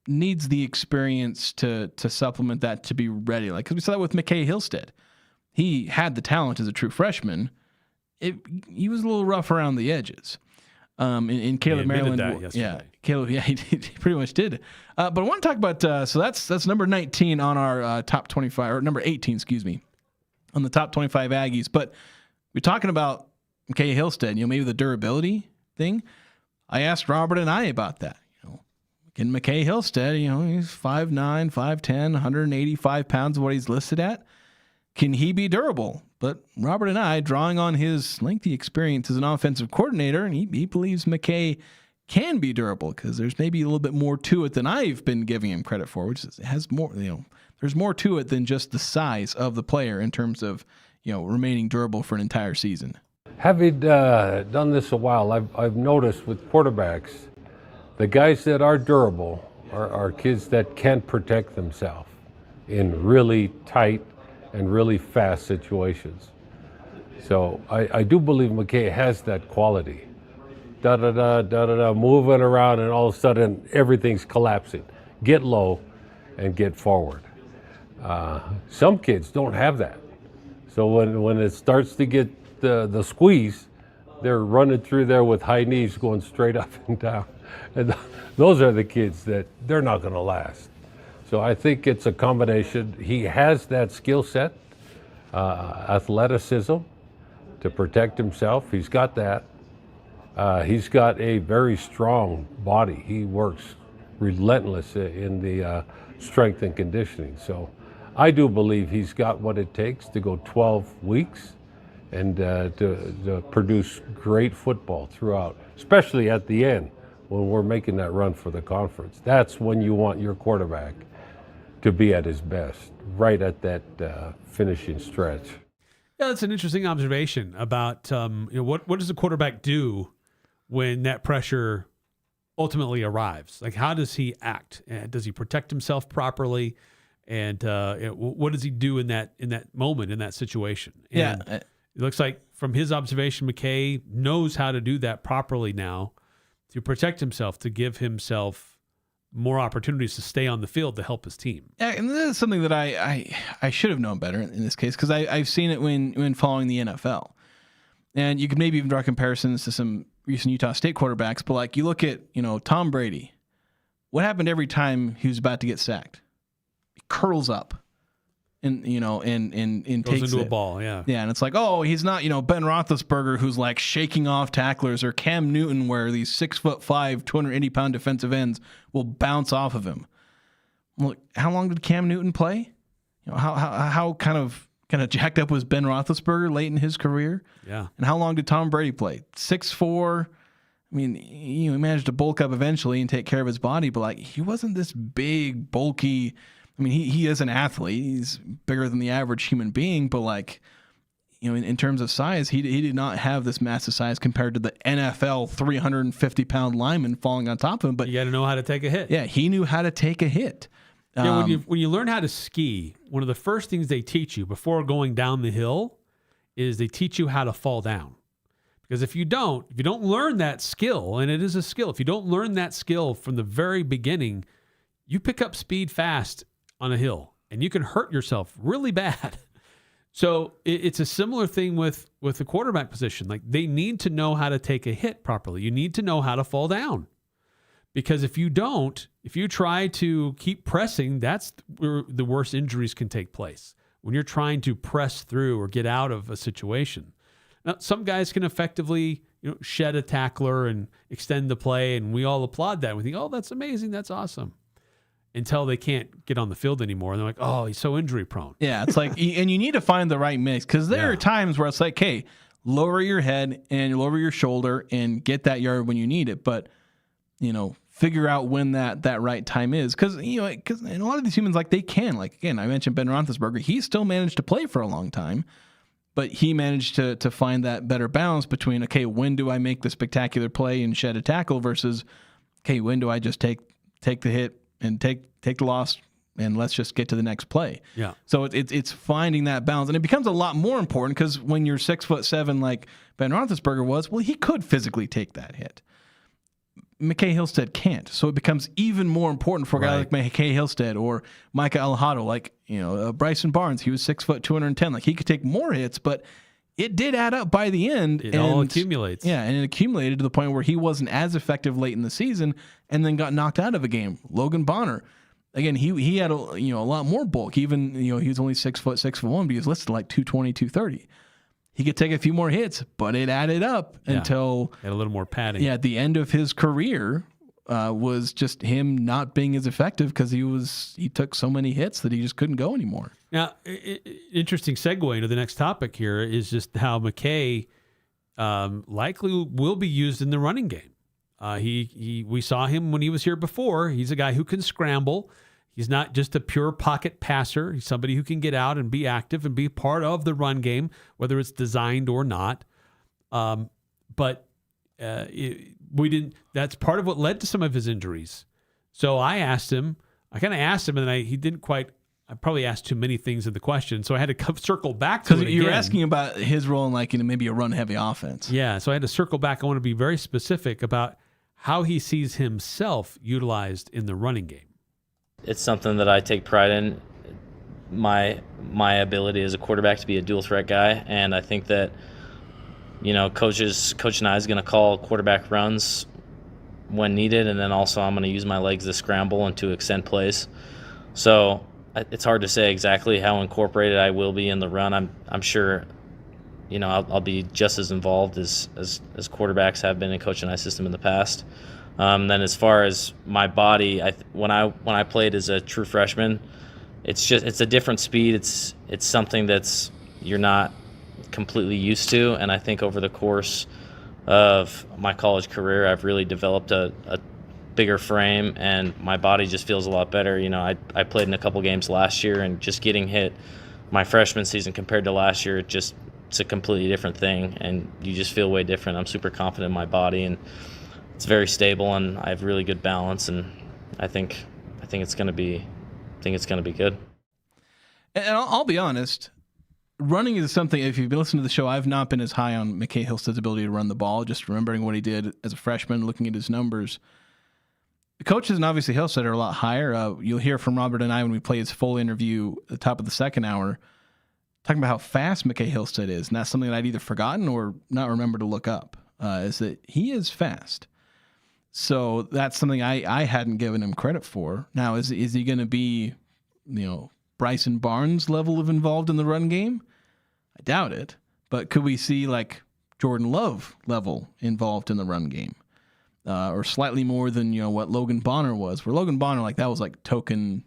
Speaker 1: needs the experience to supplement that to be ready. Like, because we saw that with McCae Hillstead. He had the talent as a true freshman. He was a little rough around the edges. In Caleb Maryland, Caleb, he pretty much did. But I want to talk about so that's number 19 on our top 25, or number 18, excuse me, on the top 25 Aggies. But we're talking about McCae Hillstead, maybe the durability thing. I asked Robert and Anae about that. Can McCae Hillstead, he's 5'9", 5'10", 185 pounds of what he's listed at. Can he be durable? But Robert and I, drawing on his lengthy experience as an offensive coordinator, and he believes McCae can be durable because there's maybe a little bit more to it than I've been giving him credit for, which has more, there's more to it than just the size of the player in terms of, remaining durable for an entire season.
Speaker 6: Having done this a while, I've noticed with quarterbacks, the guys that are durable are kids that can protect themselves in really tight and really fast situations. So I do believe McCae has that quality. Moving around and all of a sudden everything's collapsing. Get low and get forward. Some kids don't have that. So when it starts to get the squeeze, they're running through there with high knees going straight up and down. And those are the kids that they're not gonna last. So I think it's a combination. He has that skill set, athleticism to protect himself. He's got that. He's got a very strong body. He works relentless in the strength and conditioning. So I do believe he's got what it takes to go 12 weeks and to produce great football throughout, especially at the end when we're making that run for the conference. That's when you want your quarterback to be at his best, right at that finishing stretch.
Speaker 2: Yeah, that's an interesting observation about what does the quarterback do when that pressure ultimately arrives? Like, how does he act? Does he protect himself properly? And what does he do in that moment, in that situation? And it looks like from his observation, McCae knows how to do that properly now to protect himself, to give himself more opportunities to stay on the field to help his team.
Speaker 1: Yeah, and this is something that I should have known better in this case, because I've seen it when following the NFL. And you could maybe even draw comparisons to some recent Utah State quarterbacks, but like you look at, Tom Brady. What happened every time he was about to get sacked? He curls up and
Speaker 2: Goes
Speaker 1: takes
Speaker 2: into a ball, yeah.
Speaker 1: Yeah, and it's like, oh, he's not, Ben Roethlisberger who's like shaking off tacklers, or Cam Newton where these 6'5", 280-pound defensive ends will bounce off of him. Look, how long did Cam Newton play? How kind of jacked up was Ben Roethlisberger late in his career?
Speaker 2: Yeah. And
Speaker 1: how long did Tom Brady play? 6'4". I mean, he managed to bulk up eventually and take care of his body, but like he wasn't this big, bulky. I mean, he is an athlete. He's bigger than the average human being, but like, in terms of size, he did not have this massive size compared to the NFL 350-pound lineman falling on top of him. But
Speaker 2: you got to know how to take a hit.
Speaker 1: Yeah, he knew how to take a hit.
Speaker 2: When you learn how to ski, one of the first things they teach you before going down the hill is they teach you how to fall down. Because if you don't learn that skill, and it is a skill, if you don't learn that skill from the very beginning, you pick up speed fast on a hill, and you can hurt yourself really bad. So it's a similar thing with the quarterback position. Like, they need to know how to take a hit properly. You need to know how to fall down. Because if you don't, if you try to keep pressing, that's where the worst injuries can take place. when you're trying to press through or get out of a situation. Now, some guys can effectively, shed a tackler and extend the play, and we all applaud that. We think, oh, that's amazing, that's awesome. Until they can't get on the field anymore. And they're like, oh, he's so injury prone.
Speaker 1: Yeah, it's like, and you need to find the right mix, because there are times where it's like, hey, lower your head and lower your shoulder and get that yard when you need it. But, figure out when that right time is. Because, because a lot of these humans, like, they can. Like, again, I mentioned Ben Roethlisberger. He still managed to play for a long time, but he managed to find that better balance between, okay, when do I make the spectacular play and shed a tackle versus, okay, when do I just take the hit and take the loss and let's just get to the next play.
Speaker 2: Yeah.
Speaker 1: So it's finding that balance, and it becomes a lot more important because when you're 6'7" like Ben Roethlisberger was, well, he could physically take that hit. McCae Hillstead can't, so it becomes even more important for a guy like McCae Hillstead or Micah Alejado, like Bryson Barnes. He was 6 foot 210. Like, he could take more hits, but it did add up by the end.
Speaker 2: It all accumulates.
Speaker 1: Yeah, and it accumulated to the point where he wasn't as effective late in the season, and then got knocked out of a game. Logan Bonner, again, he had a lot more bulk. Even he was only 6 foot 6'1", but he was listed like 220, 230. He could take a few more hits, but it added up until
Speaker 2: had a little more padding.
Speaker 1: Yeah, at the end of his career was just him not being as effective because he took so many hits that he just couldn't go anymore.
Speaker 2: Now, interesting segue into the next topic here is just how McCae likely will be used in the running game. We saw him when he was here before. He's a guy who can scramble. He's not just a pure pocket passer. He's somebody who can get out and be active and be part of the run game, whether it's designed or not. But we didn't. That's part of what led to some of his injuries. So I asked him. I kind of asked him, and he didn't quite. I probably asked too many things in the question, so I had to circle back to it again.
Speaker 1: Because you're asking about his role in maybe a run-heavy offense.
Speaker 2: Yeah, so I had to circle back. I want to be very specific about how he sees himself utilized in the running game.
Speaker 4: It's something that I take pride in, my ability as a quarterback to be a dual threat guy, and I think that Coach Anae is going to call quarterback runs when needed, and then also I'm going to use my legs to scramble and to extend plays. So it's hard to say exactly how incorporated I will be in the run. I'm sure I'll be just as involved as quarterbacks have been in Coach Anae's system in the past. Then as far as my body, when I played as a true freshman, it's a different speed. It's something that's you're not completely used to, and I think over the course of my college career, I've really developed a bigger frame, and my body just feels a lot better. I played in a couple games last year, and just getting hit my freshman season compared to last year, it's a completely different thing, and you just feel way different. I'm super confident in my body, and it's very stable, and I have really good balance, and I think it's going to be good.
Speaker 1: And I'll be honest, running is something. If you've been listening to the show, I've not been as high on McCae Hillstead's ability to run the ball. Just remembering what he did as a freshman, looking at his numbers. The coaches and obviously Hillstead are a lot higher. You'll hear from Robert and I when we play his full interview at the top of the second hour, talking about how fast McCae Hillstead is, and that's something that I'd either forgotten or not remember to look up. Is that he is fast. So that's something I hadn't given him credit for. Now, is he going to be, Bryson Barnes level of involved in the run game? I doubt it. But could we see like Jordan Love level involved in the run game? Or slightly more than, what Logan Bonner was, where Logan Bonner, that was like token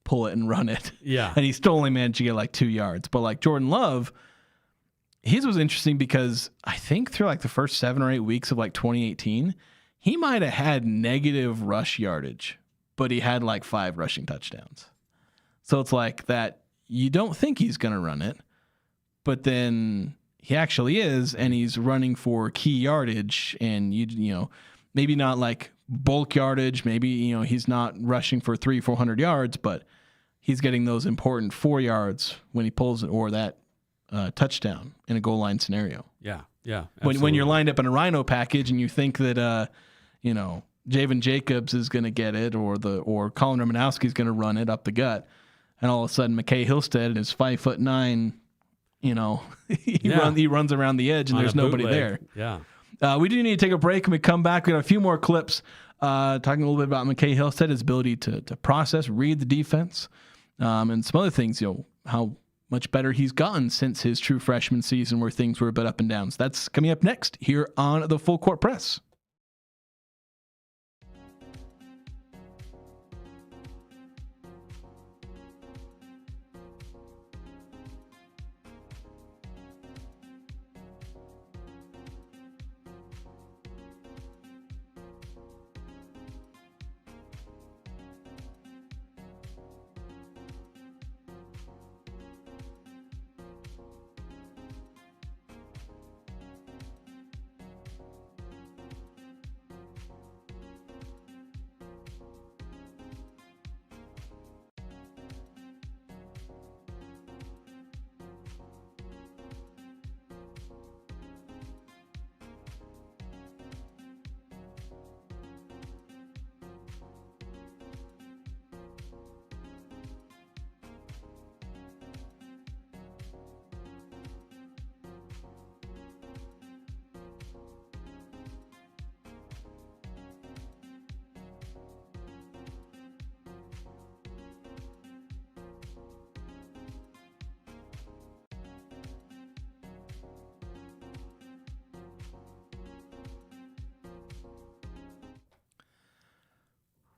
Speaker 1: pull it and run it.
Speaker 2: Yeah.
Speaker 1: And he still only managed to get 2 yards. But like Jordan Love, his was interesting because I think through the first 7 or 8 weeks of 2018, he might have had negative rush yardage, but he had 5 rushing touchdowns. So it's that you don't think he's going to run it, but then he actually is, and he's running for key yardage, and maybe not bulk yardage, maybe he's not rushing for 300-400 yards, but he's getting those important 4 yards when he pulls it, or that touchdown in a goal line scenario.
Speaker 2: Yeah, yeah.
Speaker 1: When you're lined up in a Rhino package and you think that Javen Jacobs is going to get it, or Colin Romanowski is going to run it up the gut, and all of a sudden McCae Hillstead is 5'9", he runs around the edge and there's nobody there.
Speaker 2: Yeah.
Speaker 1: We do need to take a break. When we come back, we got a few more clips talking a little bit about McCae Hillstead, his ability to process, read the defense, and some other things. How much better he's gotten since his true freshman season where things were a bit up and down. So that's coming up next here on the Full Court Press.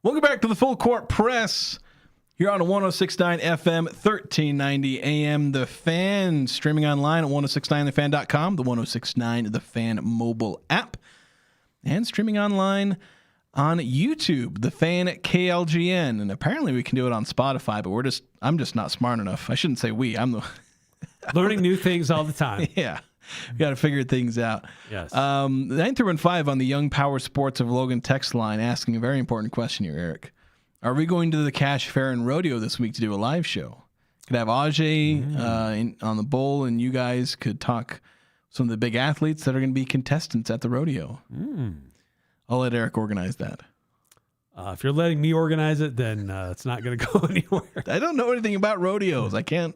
Speaker 1: Welcome back to the Full Court Press here on 106.9 FM, 1390 AM. The Fan, streaming online at 1069thefan.com, the 1069 The Fan mobile app, and streaming online on YouTube, The Fan at KLGN. And apparently we can do it on Spotify, but I'm just not smart enough. I shouldn't say we. I'm the
Speaker 2: Learning new things all the time.
Speaker 1: Yeah. We got to figure things out.
Speaker 2: Yes.
Speaker 1: 9315 on the Young Power Sports of Logan text line asking a very important question here, Eric. Are we going to the Cash Fair and Rodeo this week to do a live show? Could have Ajay on the bowl, and you guys could talk some of the big athletes that are going to be contestants at the rodeo. I'll let Eric organize that.
Speaker 2: If you're letting me organize it, then it's not going to go anywhere.
Speaker 1: I don't know anything about rodeos. I can't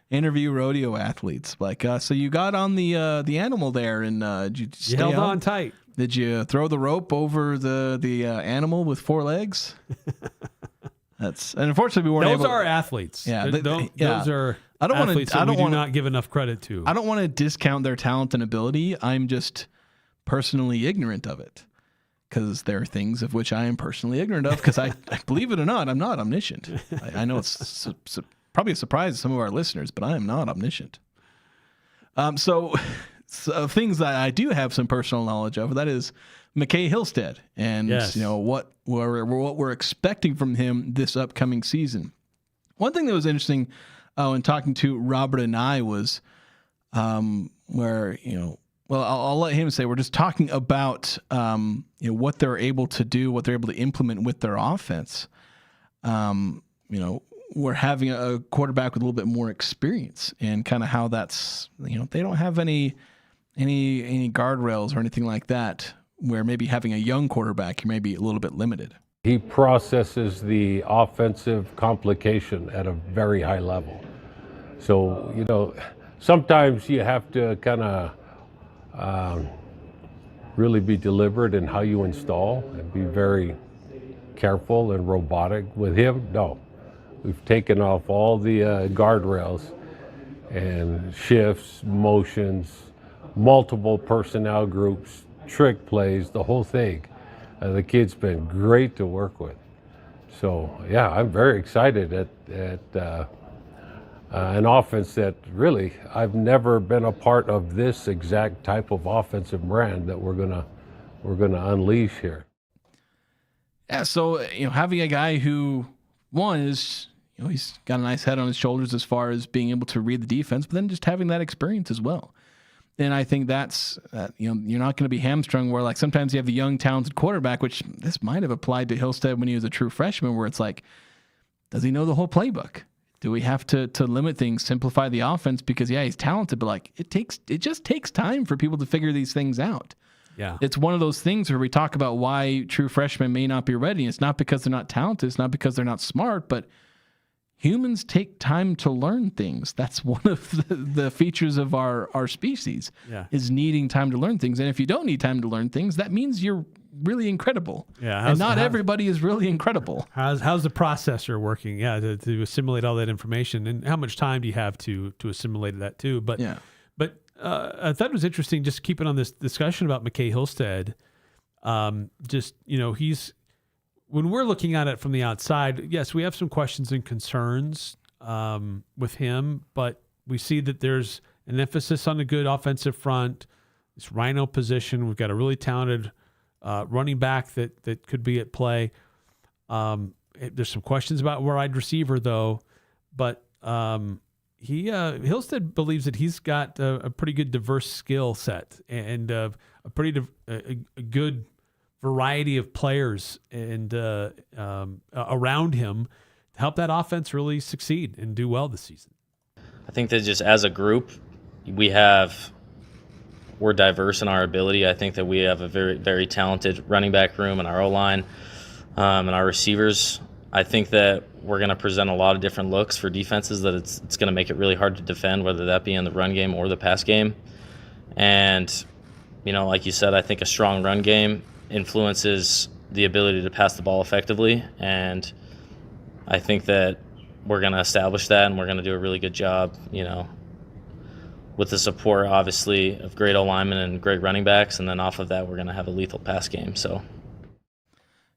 Speaker 1: interview rodeo athletes. Like, so you got on the animal there, and did you stay
Speaker 2: held on tight.
Speaker 1: Did you throw the rope over the animal with 4 legs? And unfortunately we weren't able.
Speaker 2: Those are athletes.
Speaker 1: Yeah,
Speaker 2: those are athletes that we do not give enough credit to.
Speaker 1: I don't want to discount their talent and ability. I'm just personally ignorant of it, because there are things of which I am personally ignorant of. Because I believe it or not, I'm not omniscient. I know it's probably a surprise to some of our listeners, but I am not omniscient. So things that I do have some personal knowledge of, that is McCae Hillstead, and what we're expecting from him this upcoming season. One thing that was interesting when talking to Robert Anae was where I'll let him say, we're just talking about what they're able to do, what they're able to implement with their offense. We're having a quarterback with a little bit more experience, and kind of how that's, they don't have any guardrails or anything like that, where maybe having a young quarterback, you may be a little bit limited.
Speaker 6: He processes the offensive complication at a very high level. So, sometimes you have to kind of really be deliberate in how you install and be very careful and robotic. With him, no. We've taken off all the guardrails and shifts, motions, multiple personnel groups, trick plays, the whole thing. The kid's been great to work with. So, yeah, I'm very excited at an offense that really, I've never been a part of this exact type of offensive brand that we're gonna unleash here.
Speaker 1: Yeah, so having a guy who, one is, he's got a nice head on his shoulders as far as being able to read the defense, but then just having that experience as well. And I think that's, you're not going to be hamstrung where, like, sometimes you have the young, talented quarterback, which this might have applied to Hillstead when he was a true freshman, where it's like, does he know the whole playbook? Do we have to limit things, simplify the offense? Because, yeah, he's talented, but, like, it just takes time for people to figure these things out.
Speaker 2: Yeah.
Speaker 1: It's one of those things where we talk about why true freshmen may not be ready. It's not because they're not talented. It's not because they're not smart, but humans take time to learn things. That's one of the features of our species, is needing time to learn things. And if you don't need time to learn things, that means you're really incredible.
Speaker 2: Yeah,
Speaker 1: and not everybody is really incredible.
Speaker 2: How's the processor working? Yeah, to assimilate all that information, and how much time do you have to assimilate that too? But I thought it was interesting just keeping on this discussion about McCae Hillstead. He's when we're looking at it from the outside, yes, we have some questions and concerns with him, but we see that there's an emphasis on a good offensive front. This Rhino position, we've got a really talented running back that could be at play. There's some questions about wide receiver though, but Hillstead believes that he's got a pretty good diverse skill set and a good variety of players and around him to help that offense really succeed and do well this season.
Speaker 4: I think that just as a group, we're diverse in our ability. I think that we have a very, very talented running back room and our O-line and our receivers. I think that we're going to present a lot of different looks for defenses that it's going to make it really hard to defend, whether that be in the run game or the pass game. And, like you said, I think a strong run game influences the ability to pass the ball effectively. And I think that we're going to establish that, and we're going to do a really good job, with the support, obviously, of great O-linemen and great running backs. And then off of that, we're going to have a lethal pass game. So,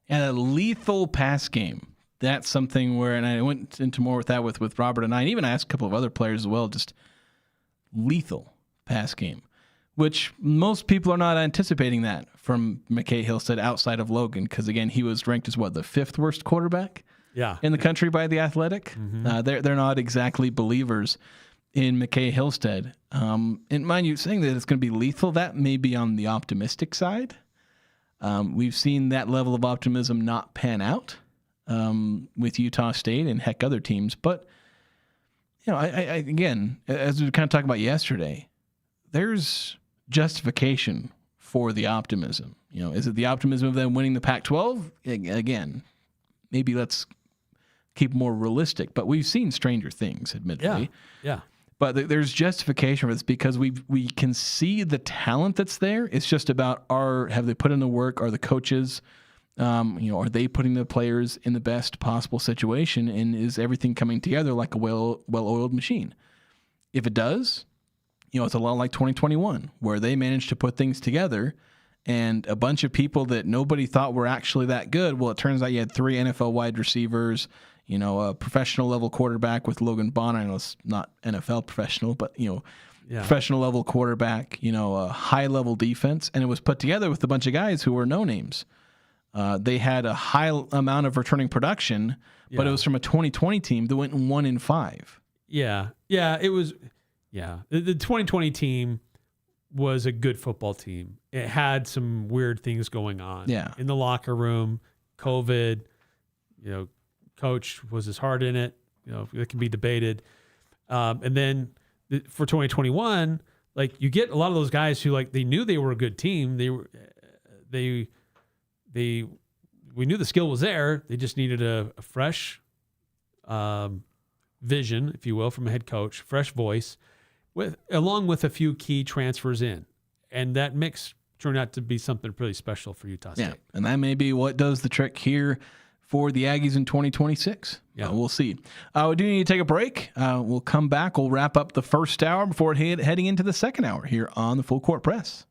Speaker 1: and a lethal pass game. That's something where, and I went into more with that with Robert and I, and even asked a couple of other players as well, just lethal pass game, which most people are not anticipating that from McCae Hillstead outside of Logan, because, again, he was ranked as, the 5th worst quarterback in the country by The Athletic. Mm-hmm. They're not exactly believers in McCae Hillstead. And mind you, saying that it's going to be lethal, that may be on the optimistic side. We've seen that level of optimism not pan out with Utah State and heck other teams. But, I again, as we were kind of talking about yesterday, there's justification for the optimism. Is it the optimism of them winning the Pac-12? Again, maybe let's keep more realistic. But we've seen stranger things, admittedly.
Speaker 2: Yeah.
Speaker 1: But there's justification for this because we can see the talent that's there. It's just about have they put in the work? Are the coaches, are they putting the players in the best possible situation? And is everything coming together like a well-oiled machine? If it does, it's a lot like 2021 where they managed to put things together and a bunch of people that nobody thought were actually that good. Well, it turns out you had 3 NFL wide receivers, a professional level quarterback with Logan Bonner. I know it's not NFL professional, but, professional level quarterback, a high level defense. And it was put together with a bunch of guys who were no names. They had a high amount of returning production, but it was from a 2020 team that went 1-5.
Speaker 2: Yeah. Yeah. It was, the 2020 team was a good football team. It had some weird things going on in the locker room, COVID, coach was his heart in it. It can be debated. And then for 2021, you get a lot of those guys who they knew they were a good team. We knew the skill was there. They just needed a fresh vision, if you will, from a head coach, fresh voice, along with a few key transfers in. And that mix turned out to be something pretty special for Utah State.
Speaker 1: Yeah, and that may be what does the trick here for the Aggies in 2026. Yeah, we'll see. We do need to take a break. We'll come back. We'll wrap up the first hour before heading into the second hour here on the Full Court Press.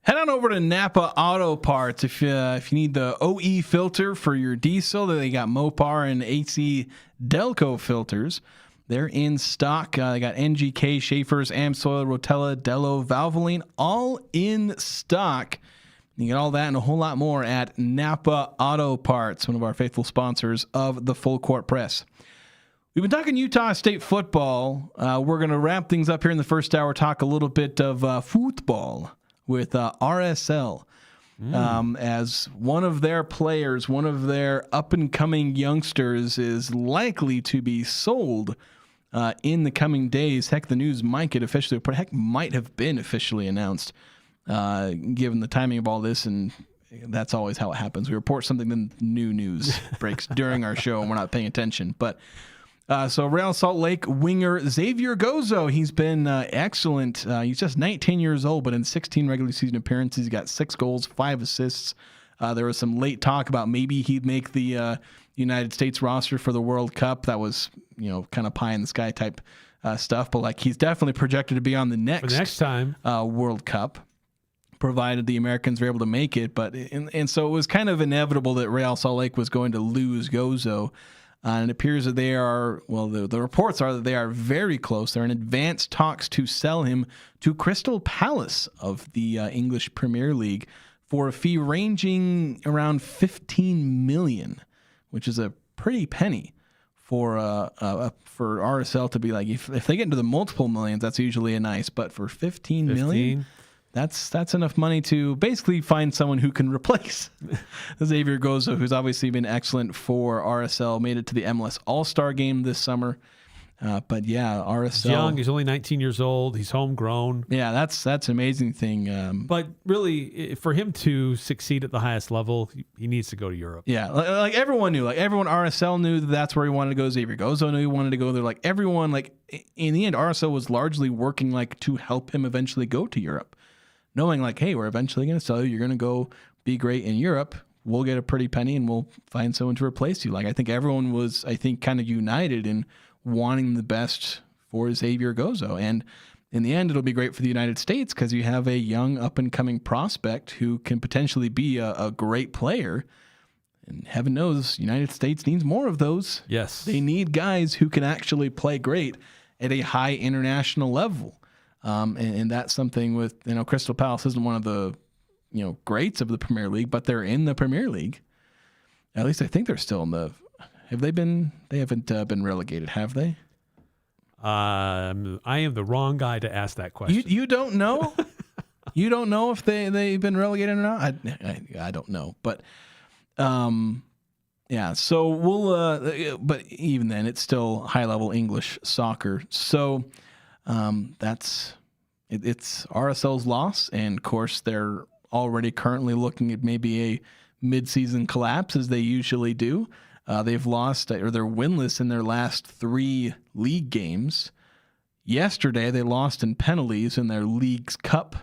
Speaker 1: Head on over to Napa Auto Parts if you need the OE filter for your diesel. They got Mopar and AC Delco filters. They're in stock. They got NGK, Schaefer's, Amsoil, Rotella, Dello, Valvoline, all in stock. You get all that and a whole lot more at Napa Auto Parts, one of our faithful sponsors of the Full Court Press. We've been talking Utah State football. We're going to wrap things up here in the first hour, talk a little bit of football with RSL. As one of their players, one of their up-and-coming youngsters is likely to be sold in the coming days. Heck, the news might get officially, might have been officially announced, given the timing of all this, and that's always how it happens. We report something, then new news breaks during our show, and we're not paying attention. But so Real Salt Lake winger Xavier Gozo, he's been excellent. He's just 19 years old, but in 16 regular season appearances, he got 6 goals, 5 assists. There was some late talk about maybe he'd make the United States roster for the World Cup. That was, kind of pie in the sky type stuff, but like he's definitely projected to be on the next
Speaker 2: time
Speaker 1: World Cup, provided the Americans were able to make it. But and so it was kind of inevitable that Real Salt Lake was going to lose Gozo. And it appears that they are, the reports are that they are very close. They're in advanced talks to sell him to Crystal Palace of the English Premier League for a fee ranging around $15 million, which is a pretty penny for RSL to be like, if they get into the multiple millions, that's usually a nice, but for $15 million, that's enough money to basically find someone who can replace Xavier Gozo, who's obviously been excellent for RSL, made it to the MLS All-Star game this summer. But yeah, RSL.
Speaker 2: He's young. He's only 19 years old. He's homegrown.
Speaker 1: Yeah, that's an amazing thing.
Speaker 2: But really, for him to succeed at the highest level, he needs to go to Europe.
Speaker 1: Yeah, like everyone knew. Like everyone, RSL knew that's where he wanted to go. Xavier Gozo knew he wanted to go there. Like everyone, like in the end, RSL was largely working like to help him eventually go to Europe. Knowing like, hey, we're eventually going to sell you. You're going to go be great in Europe. We'll get a pretty penny and we'll find someone to replace you. Like I think everyone was, kind of united in wanting the best for Xavier Gozo. And in the end, it'll be great for the United States because you have a young up-and-coming prospect who can potentially be a great player. And heaven knows, United States needs more of those.
Speaker 2: Yes.
Speaker 1: They need guys who can actually play great at a high international level. And that's something with, Crystal Palace isn't one of the, greats of the Premier League, but they're in the Premier League. At least I think they're still in the, they haven't been relegated, have they?
Speaker 2: I am the wrong guy to ask that question.
Speaker 1: You don't know? You don't know if they've been relegated or not? I don't know. But, yeah, so we'll, but even then it's still high level English soccer. So, it's RSL's loss, and of course they're already currently looking at maybe a mid-season collapse as they usually do. They've lost, or they're winless in their last 3 league games. Yesterday they lost in penalties in their League's Cup.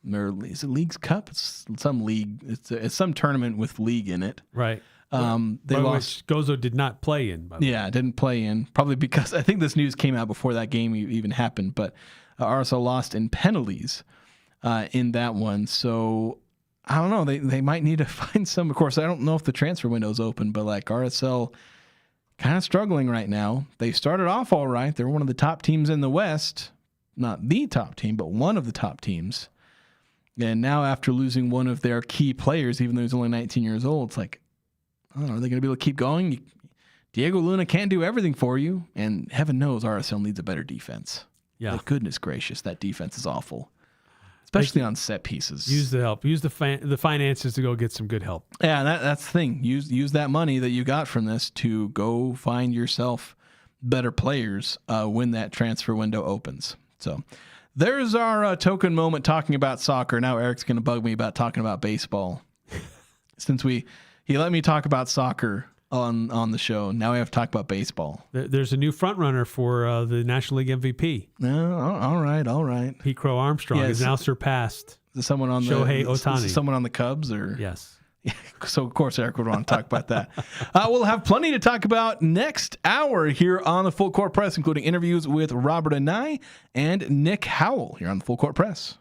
Speaker 1: Is it League's Cup? It's some league. It's some tournament with league in it.
Speaker 2: Right.
Speaker 1: They lost.
Speaker 2: Which Gozo did not play in. By the way.
Speaker 1: Yeah, didn't play in. Probably because I think this news came out before that game even happened. But RSL lost in penalties in that one. So I don't know. They might need to find some. Of course, I don't know if the transfer window's open, but like RSL kind of struggling right now. They started off all right. They're one of the top teams in the West. Not the top team, but one of the top teams. And now after losing one of their key players, even though he's only 19 years old, it's like, I don't know, are they going to be able to keep going? Diego Luna can't do everything for you, and heaven knows RSL needs a better defense.
Speaker 2: Yeah.
Speaker 1: Like, goodness gracious, that defense is awful, especially on set pieces.
Speaker 2: Use the help. Use the finances to go get some good help.
Speaker 1: Yeah, that's the thing. Use that money that you got from this to go find yourself better players when that transfer window opens. So there's our token moment talking about soccer. Now Eric's going to bug me about talking about baseball. Since he let me talk about soccer on the show. Now we have to talk about baseball.
Speaker 2: There's a new front runner for the National League MVP.
Speaker 1: No, all right.
Speaker 2: Pete Crow Armstrong has now surpassed
Speaker 1: someone on
Speaker 2: Shohei Ohtani.
Speaker 1: Someone on the Cubs, or
Speaker 2: yes.
Speaker 1: So of course Eric would want to talk about that. We'll have plenty to talk about next hour here on the Full Court Press, including interviews with Robert Anae and Nick Howell here on the Full Court Press.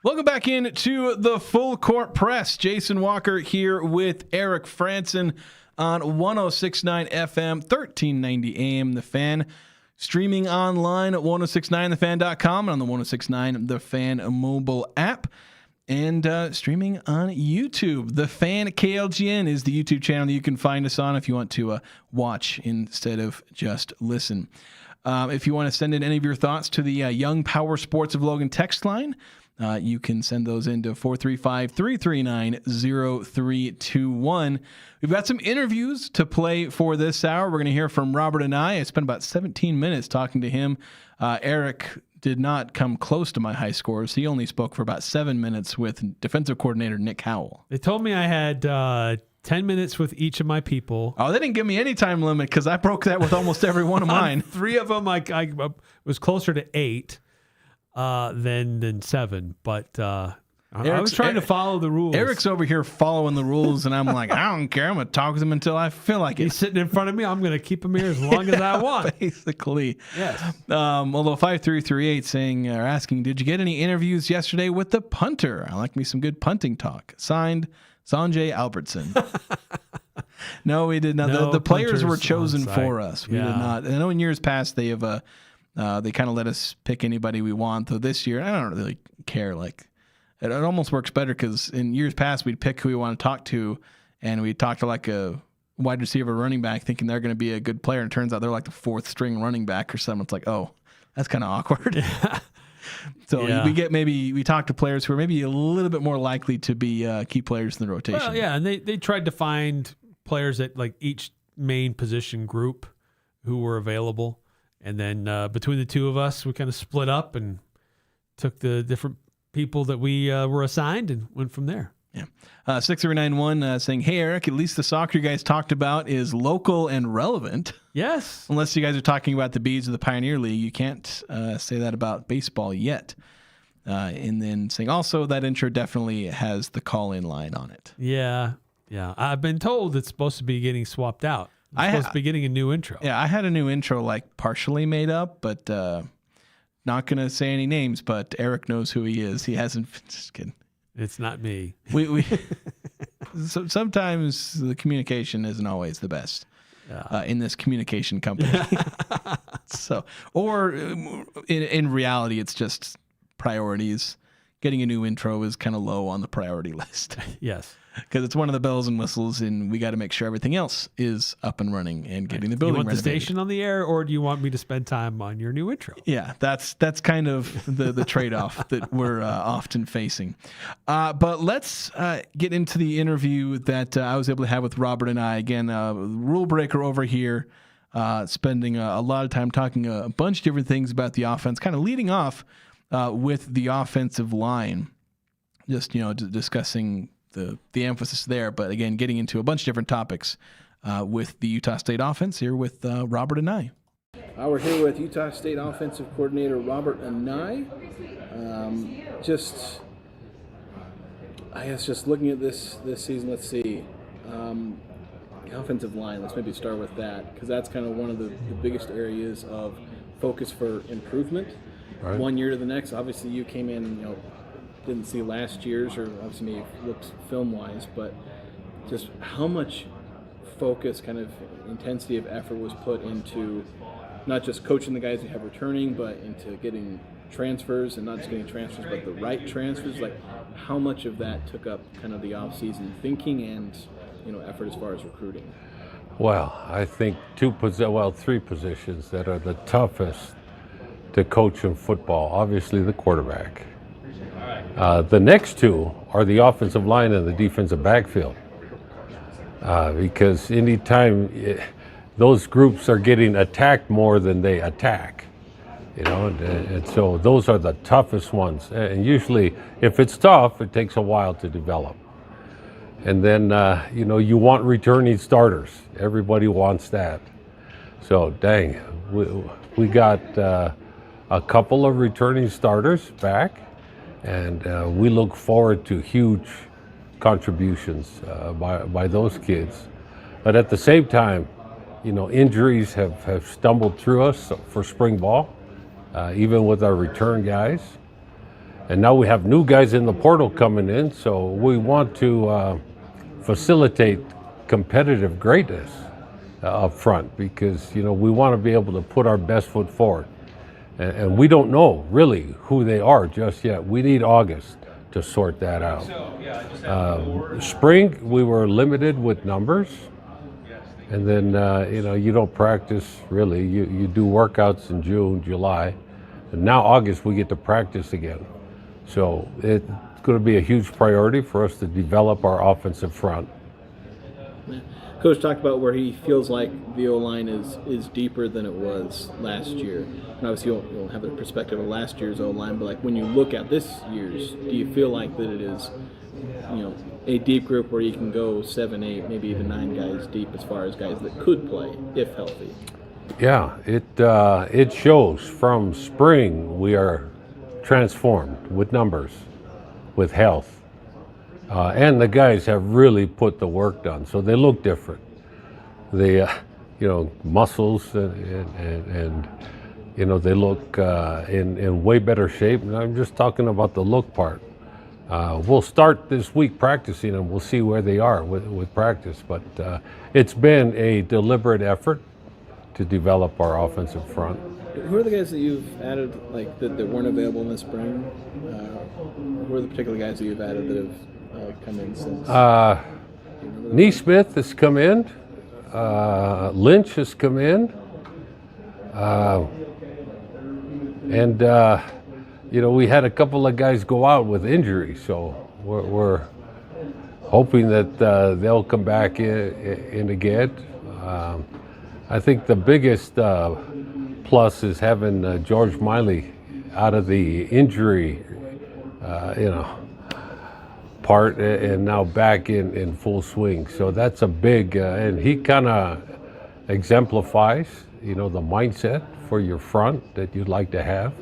Speaker 1: Welcome back in to the Full Court Press. Jason Walker here with Eric Frandsen on 106.9 FM, 1390 AM The Fan. Streaming online at 1069thefan.com and on the 1069 The Fan mobile app. And streaming on YouTube. The Fan KLGN is the YouTube channel that you can find us on if you want to watch instead of just listen. If you want to send in any of your thoughts to the Young Power Sports of Logan text line, you can send those into 435-339-0321. We've got some interviews to play for this hour. We're going to hear from Robert Anae. I spent about 17 minutes talking to him. Eric did not come close to my high scores. He only spoke for about 7 minutes with defensive coordinator Nick Howell.
Speaker 2: They told me I had 10 minutes with each of my people.
Speaker 1: Oh, they didn't give me any time limit because I broke that with almost every one of mine.
Speaker 2: 3 of them, I was closer to 8 than 7, but I was trying to follow the rules.
Speaker 1: Eric's over here following the rules, and I'm like, I don't care. I'm going to talk with him until I feel like it.
Speaker 2: He's sitting in front of me. I'm going to keep him here as long as I want.
Speaker 1: Basically.
Speaker 2: Yes.
Speaker 1: Although 5338 saying or asking, did you get any interviews yesterday with the punter? I like me some good punting talk. Signed, Sanjay Albertson. No, we did not.
Speaker 2: No
Speaker 1: the players were
Speaker 2: punters
Speaker 1: chosen
Speaker 2: on site.
Speaker 1: for us. We did not. I know in years past they have they kind of let us pick anybody we want. Though this year, I don't really care. Like it almost works better because in years past we'd pick who we want to talk to, and we'd talk to like a wide receiver, running back, thinking they're going to be a good player, and it turns out they're like the 4th string running back or something. It's like, oh, that's kind of awkward.
Speaker 2: Yeah.
Speaker 1: So we talk to players who are maybe a little bit more likely to be key players in the rotation.
Speaker 2: Well, yeah, and they tried to find players at like each main position group who were available. And then between the two of us, we kind of split up and took the different people that we were assigned and went from there.
Speaker 1: Yeah. 6391 saying, hey, Eric, at least the soccer you guys talked about is local and relevant.
Speaker 2: Yes.
Speaker 1: Unless you guys are talking about the Bees of the Pioneer League. You can't say that about baseball yet. And then saying also that intro definitely has the call-in line on it.
Speaker 2: Yeah. Yeah. I've been told it's supposed to be getting swapped out. It's supposed to be getting a new intro.
Speaker 1: Yeah, I had a new intro like partially made up, but not going to say any names, but Eric knows who he is. He hasn't, just kidding.
Speaker 2: It's not me.
Speaker 1: We so sometimes the communication isn't always the best in this communication company. So, or in reality, it's just priorities. Getting a new intro is kind of low on the priority list.
Speaker 2: Yes.
Speaker 1: Because it's one of the bells and whistles, and we got to make sure everything else is up and running and getting the building
Speaker 2: You want
Speaker 1: renovated.
Speaker 2: the station on the air, or do you want me to spend time on your new intro?
Speaker 1: Yeah, that's kind of the trade-off that we're often facing. But let's get into the interview that I was able to have with Robert Anae. Again, rule breaker over here, spending a lot of time talking a bunch of different things about the offense, kind of leading off with the offensive line, just discussing the emphasis there, but again, getting into a bunch of different topics with the Utah State offense here with Robert Anae. We're here with Utah State offensive coordinator Robert Anae. Just looking at this season, let's see. The offensive line, let's maybe start with that, because that's kind of one of the biggest areas of focus for improvement. Right. One year to the next, obviously you came in, didn't see last year's, or obviously maybe looked film-wise, but just how much focus, kind of intensity of effort was put into not just coaching the guys you have returning, but into getting transfers, and not just getting transfers, but the right transfers. Like, how much of that took up kind of the off-season thinking and effort as far as recruiting?
Speaker 6: Well, I think 3 positions that are the toughest to coach in football. Obviously, the quarterback. The next 2 are the offensive line and the defensive backfield, because anytime those groups are getting attacked more than they attack, and so those are the toughest ones. And usually, if it's tough, it takes a while to develop. And then, you want returning starters. Everybody wants that. So, dang, we got a couple of returning starters back. And we look forward to huge contributions by those kids. But at the same time, injuries have stumbled through us for spring ball, even with our return guys. And now we have new guys in the portal coming in, so we want to facilitate competitive greatness up front, because we want to be able to put our best foot forward. And we don't know really who they are just yet. We need August to sort that out. Spring, we were limited with numbers. And then, you don't practice really. You do workouts in June, July. And now August, we get to practice again. So it's going to be a huge priority for us to develop our offensive front.
Speaker 1: Coach talked about where he feels like the O-line is deeper than it was last year. And obviously, you don't have the perspective of last year's O-line, but like when you look at this year's, do you feel like that it is, a deep group where you can go 7, 8, maybe even 9 guys deep as far as guys that could play if healthy?
Speaker 6: Yeah, it shows. From spring, we are transformed with numbers, with health. And the guys have really put the work done, so they look different. They, muscles and they look in way better shape. And I'm just talking about the look part. We'll start this week practicing, and we'll see where they are with practice. But it's been a deliberate effort to develop our offensive front.
Speaker 1: Who are the guys that you've added, like that weren't available in the spring? Who are the particular guys that you've added that have come in since?
Speaker 6: Neesmith has come in. Lynch has come in. We had a couple of guys go out with injury, so we're hoping that they'll come back in again. I think the biggest plus is having George Miley out of the injury, part, and now back in full swing. So that's a big, and he kind of exemplifies, the mindset for your front that you'd like to have.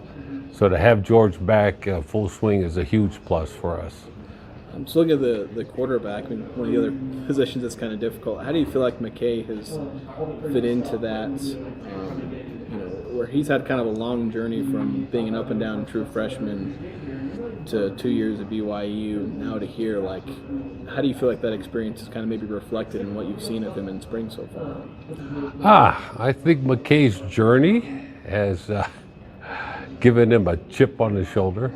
Speaker 6: So to have George back full swing is a huge plus for us.
Speaker 1: Just looking at the quarterback, one of the other positions that's kind of difficult. How do you feel like McCae has fit into that? Where he's had kind of a long journey from being an up and down true freshman to 2 years at BYU, now to here. Like, how do you feel like that experience is kind of maybe reflected in what you've seen of him in spring so far?
Speaker 6: I think McCae's journey has given him a chip on his shoulder.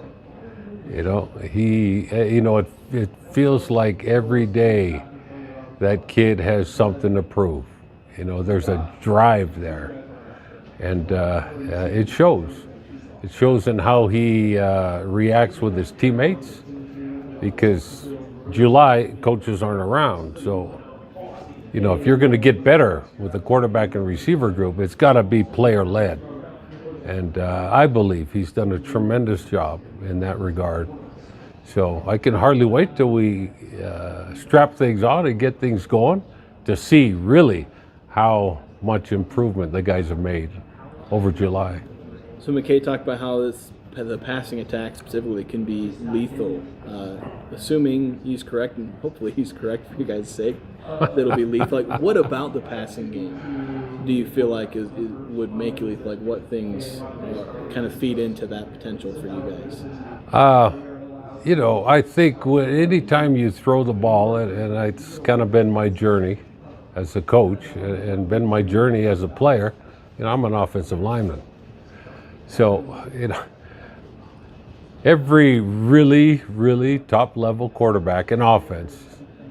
Speaker 6: It feels like every day that kid has something to prove. There's a drive there, and it shows. It shows in how he reacts with his teammates, because July coaches aren't around. So, if you're going to get better with the quarterback and receiver group, it's got to be player-led. And I believe he's done a tremendous job in that regard. So I can hardly wait till we strap things on and get things going to see really how much improvement the guys have made over July.
Speaker 1: So McCae talked about how the passing attack specifically can be lethal. Assuming he's correct, and hopefully he's correct for you guys' sake, that'll be lethal. Like, what about the passing game do you feel like would make you lethal? Like, what things kind of feed into that potential for you guys?
Speaker 6: I think anytime you throw the ball, and it's kind of been my journey as a coach and been my journey as a player, I'm an offensive lineman. So, every really, really top-level quarterback in offense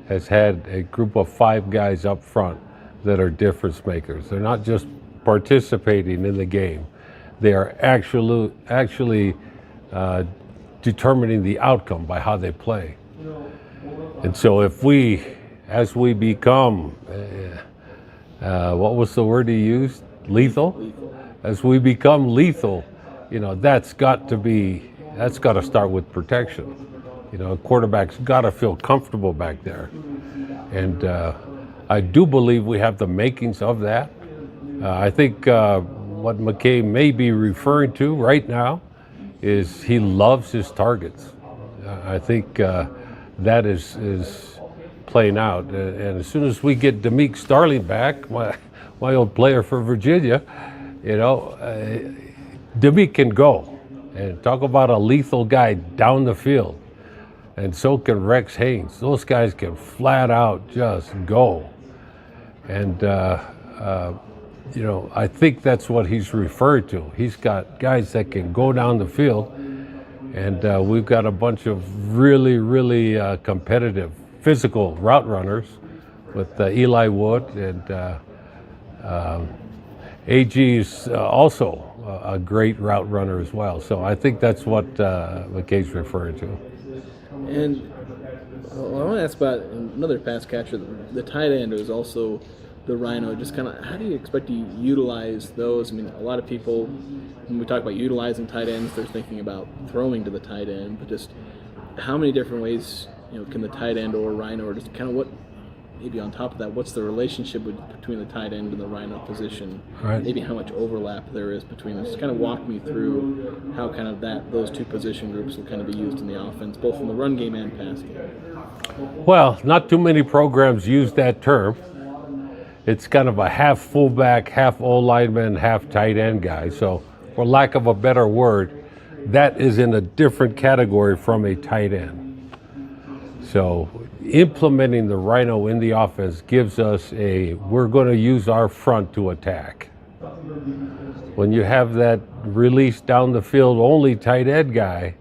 Speaker 6: has had a group of 5 guys up front that are difference makers. They're not just participating in the game. They are actually determining the outcome by how they play. And so as we become, what was the word he used? Lethal? As we become lethal, that's got to start with protection. A quarterback's got to feel comfortable back there. And I do believe we have the makings of that. I think what McCae may be referring to right now is he loves his targets. I think that is playing out. And as soon as we get Demeek Starling back, my old player for Virginia, Demeek can go. And talk about a lethal guy down the field. And so can Rex Haynes. Those guys can flat out just go. And, I think that's what he's referred to. He's got guys that can go down the field. And we've got a bunch of really, really competitive, physical route runners with Eli Wood, and Aggies also a great route runner as well. So I think that's what McCae's referring to.
Speaker 1: And I want to ask about another pass catcher. The tight end is also the Rhino. Just kind of, how do you expect to utilize those? I mean, a lot of people, when we talk about utilizing tight ends, they're thinking about throwing to the tight end. But just how many different ways, can the tight end or Rhino, or just kind of what, maybe on top of that, what's the relationship between the tight end and the Rhino position?
Speaker 6: Right.
Speaker 1: Maybe how much overlap there is between them. Just kind of walk me through how kind of those two position groups will kind of be used in the offense, both in the run game and pass game.
Speaker 6: Well, not too many programs use that term. It's kind of a half fullback, half O-lineman, half tight end guy. So for lack of a better word, that is in a different category from a tight end. So implementing the Rhino in the offense gives us we're going to use our front to attack. When you have that release down the field only tight end guy,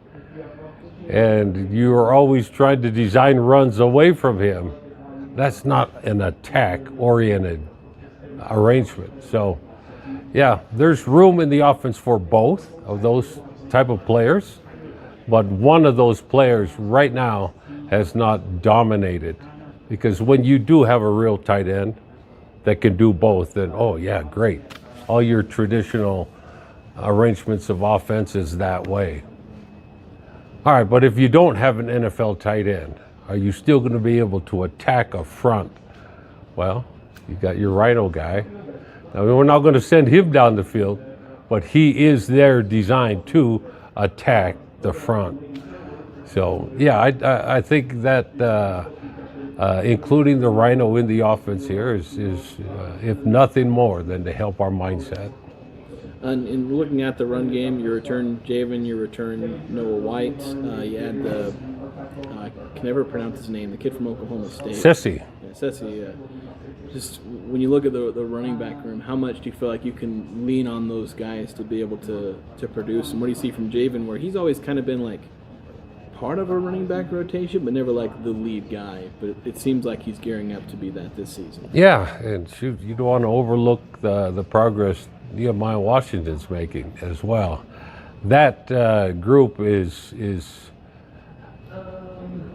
Speaker 6: and you are always trying to design runs away from him, that's not an attack-oriented arrangement. So, yeah, there's room in the offense for both of those type of players, but one of those players right now has not dominated, because when you do have a real tight end that can do both, then, oh, yeah, great. All your traditional arrangements of offense is that way. All right, but if you don't have an NFL tight end, are you still going to be able to attack a front? Well, you got your Rhino guy. Now, we're not going to send him down the field, but he is there designed to attack the front. So, yeah, I think that including the Rhino in the offense here is if nothing more than to help our mindset.
Speaker 1: And in looking at the run game, you return Javen, you return Noah White, you add the I can never pronounce his name, the kid from Oklahoma State.
Speaker 6: Sessi.
Speaker 1: Yeah, Sessi. Just when you look at the running back room, how much do you feel like you can lean on those guys to be able to produce? And what do you see from Javen, where he's always kind of been like part of a running back rotation, but never like the lead guy. But it seems like he's gearing up to be that this season.
Speaker 6: Yeah, and shoot, you don't want to overlook the progress Nehemiah Washington's making as well. That group is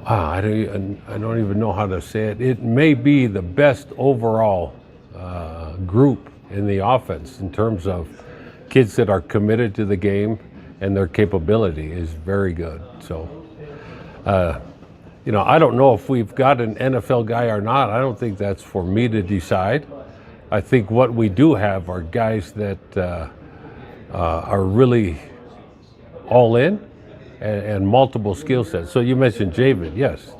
Speaker 6: wow, I don't even know how to say it. It may be the best overall group in the offense in terms of kids that are committed to the game, and their capability is very good. So, I don't know if we've got an NFL guy or not. I don't think that's for me to decide. I think what we do have are guys that are really all in and multiple skill sets. So you mentioned Javen. Yes,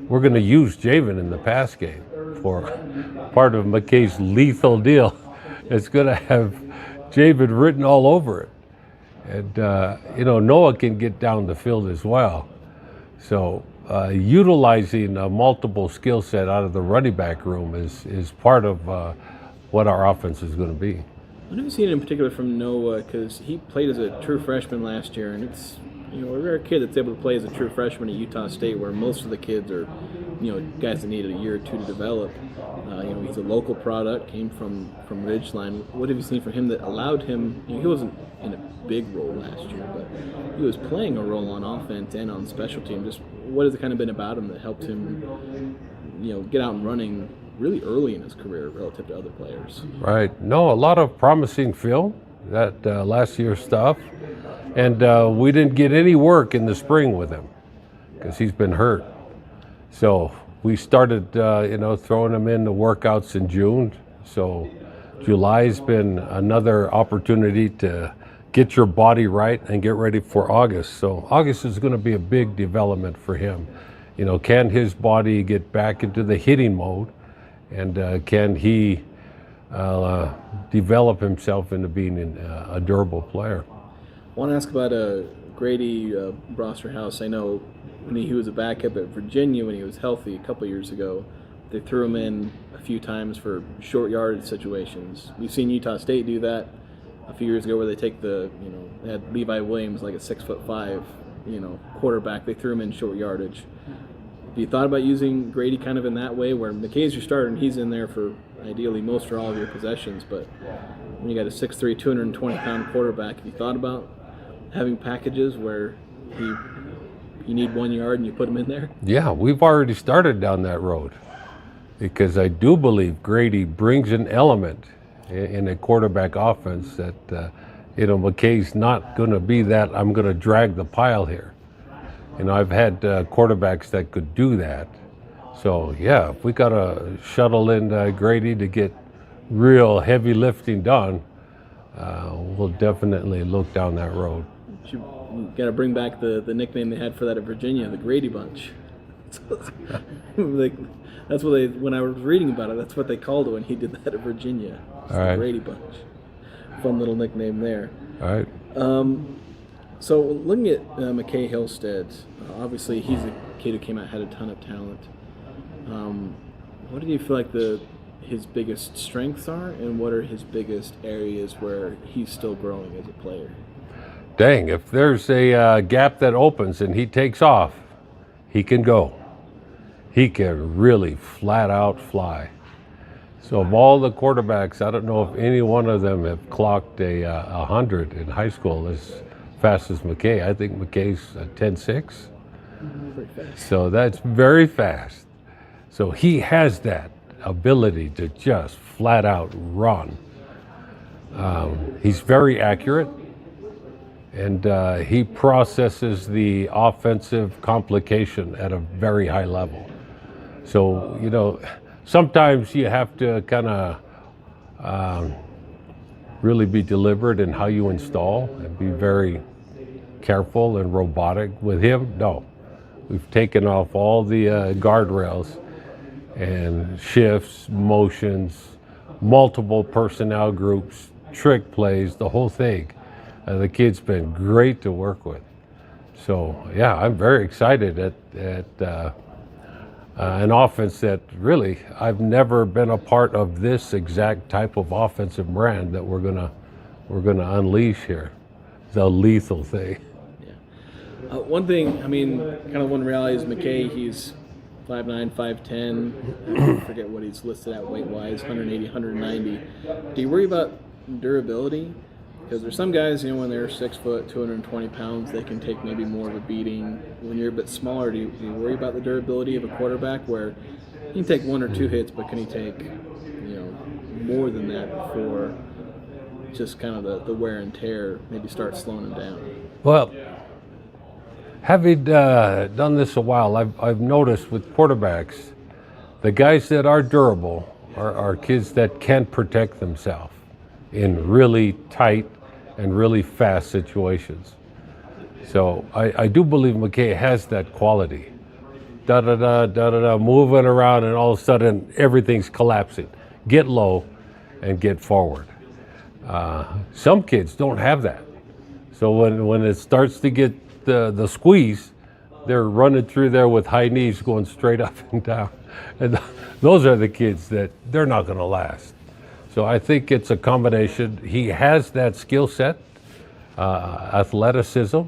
Speaker 6: we're going to use Javen in the pass game for part of McCae's lethal deal. It's going to have Javen written all over it. And, Noah can get down the field as well. So utilizing a multiple skill set out of the running back room is part of what our offense is going to be.
Speaker 1: What have you seen in particular from Noah? Because he played as a true freshman last year, and it's a rare kid that's able to play as a true freshman at Utah State, where most of the kids are, guys that need a year or two to develop. He's a local product, came from Ridgeline. What have you seen from him that allowed him? He wasn't in a big role last year, but he was playing a role on offense and on special team. Just what has it kind of been about him that helped him, get out and running really early in his career relative to other players?
Speaker 6: Right. No, a lot of promising film, that last year's stuff. And we didn't get any work in the spring with him because he's been hurt. So we started, throwing him in the workouts in June. So July's been another opportunity to get your body right and get ready for August. So August is going to be a big development for him. Can his body get back into the hitting mode? And can he develop himself into being a durable player?
Speaker 1: I want to ask about Grady Brosterhouse, I know when he was a backup at Virginia when he was healthy a couple years ago, they threw him in a few times for short yardage situations. We've seen Utah State do that a few years ago where they take they had Levi Williams, like a 6'5", quarterback. They threw him in short yardage. Have you thought about using Grady kind of in that way where McCae's your starter and he's in there for ideally most or all of your possessions, but when you got a 6'3", 220-pound quarterback, have you thought about having packages where you need 1 yard and you put him in there?
Speaker 6: Yeah, we've already started down that road because I do believe Grady brings an element in a quarterback offense that, McCae's not going to be that I'm going to drag the pile here. I've had quarterbacks that could do that. So, yeah, if we got to shuttle in Grady to get real heavy lifting done, we'll definitely look down that road.
Speaker 1: You got to bring back the nickname they had for that at Virginia, the Grady Bunch. That's what when I was reading about it, that's what they called it when he did that at Virginia. It's the Grady Bunch. Fun little nickname there.
Speaker 6: All right.
Speaker 1: So looking at McCae Hillstead, obviously he's a kid who came out, had a ton of talent. What do you feel like his biggest strengths are, and what are his biggest areas where he's still growing as a player?
Speaker 6: Dang, if there's a gap that opens and he takes off, he can go. He can really flat out fly. So of all the quarterbacks, I don't know if any one of them have clocked 100 in high school as fast as McCae. I think McCae's 10.6. So that's very fast. So he has that ability to just flat out run. He's very accurate, and he processes the offensive complication at a very high level. So, sometimes you have to kind of really be deliberate in how you install and be very careful and robotic. With him, no. We've taken off all the guardrails and shifts, motions, multiple personnel groups, trick plays, the whole thing. The kid's been great to work with. So, yeah, I'm very excited at an offense that really I've never been a part of this exact type of offensive brand that we're gonna unleash here. The lethal thing.
Speaker 1: Yeah. One thing, kind of one reality is McCae. He's 5'9", 5'10". I forget what he's listed at weight-wise, 180, 190. Do you worry about durability? Because there's some guys, when they're 6 foot, 220 pounds, they can take maybe more of a beating. When you're a bit smaller, do you worry about the durability of a quarterback where he can take 1 or 2 hits, but can he take, more than that before just kind of the wear and tear maybe start slowing him down?
Speaker 6: Well, having done this a while, I've noticed with quarterbacks, the guys that are durable are kids that can protect themselves in really tight and really fast situations. So I do believe McCae has that quality. Da-da-da, moving around, and all of a sudden everything's collapsing. Get low and get forward. Some kids don't have that. So when it starts to get the squeeze, they're running through there with high knees going straight up and down. And those are the kids that they're not going to last. So I think it's a combination. He has that skill set, athleticism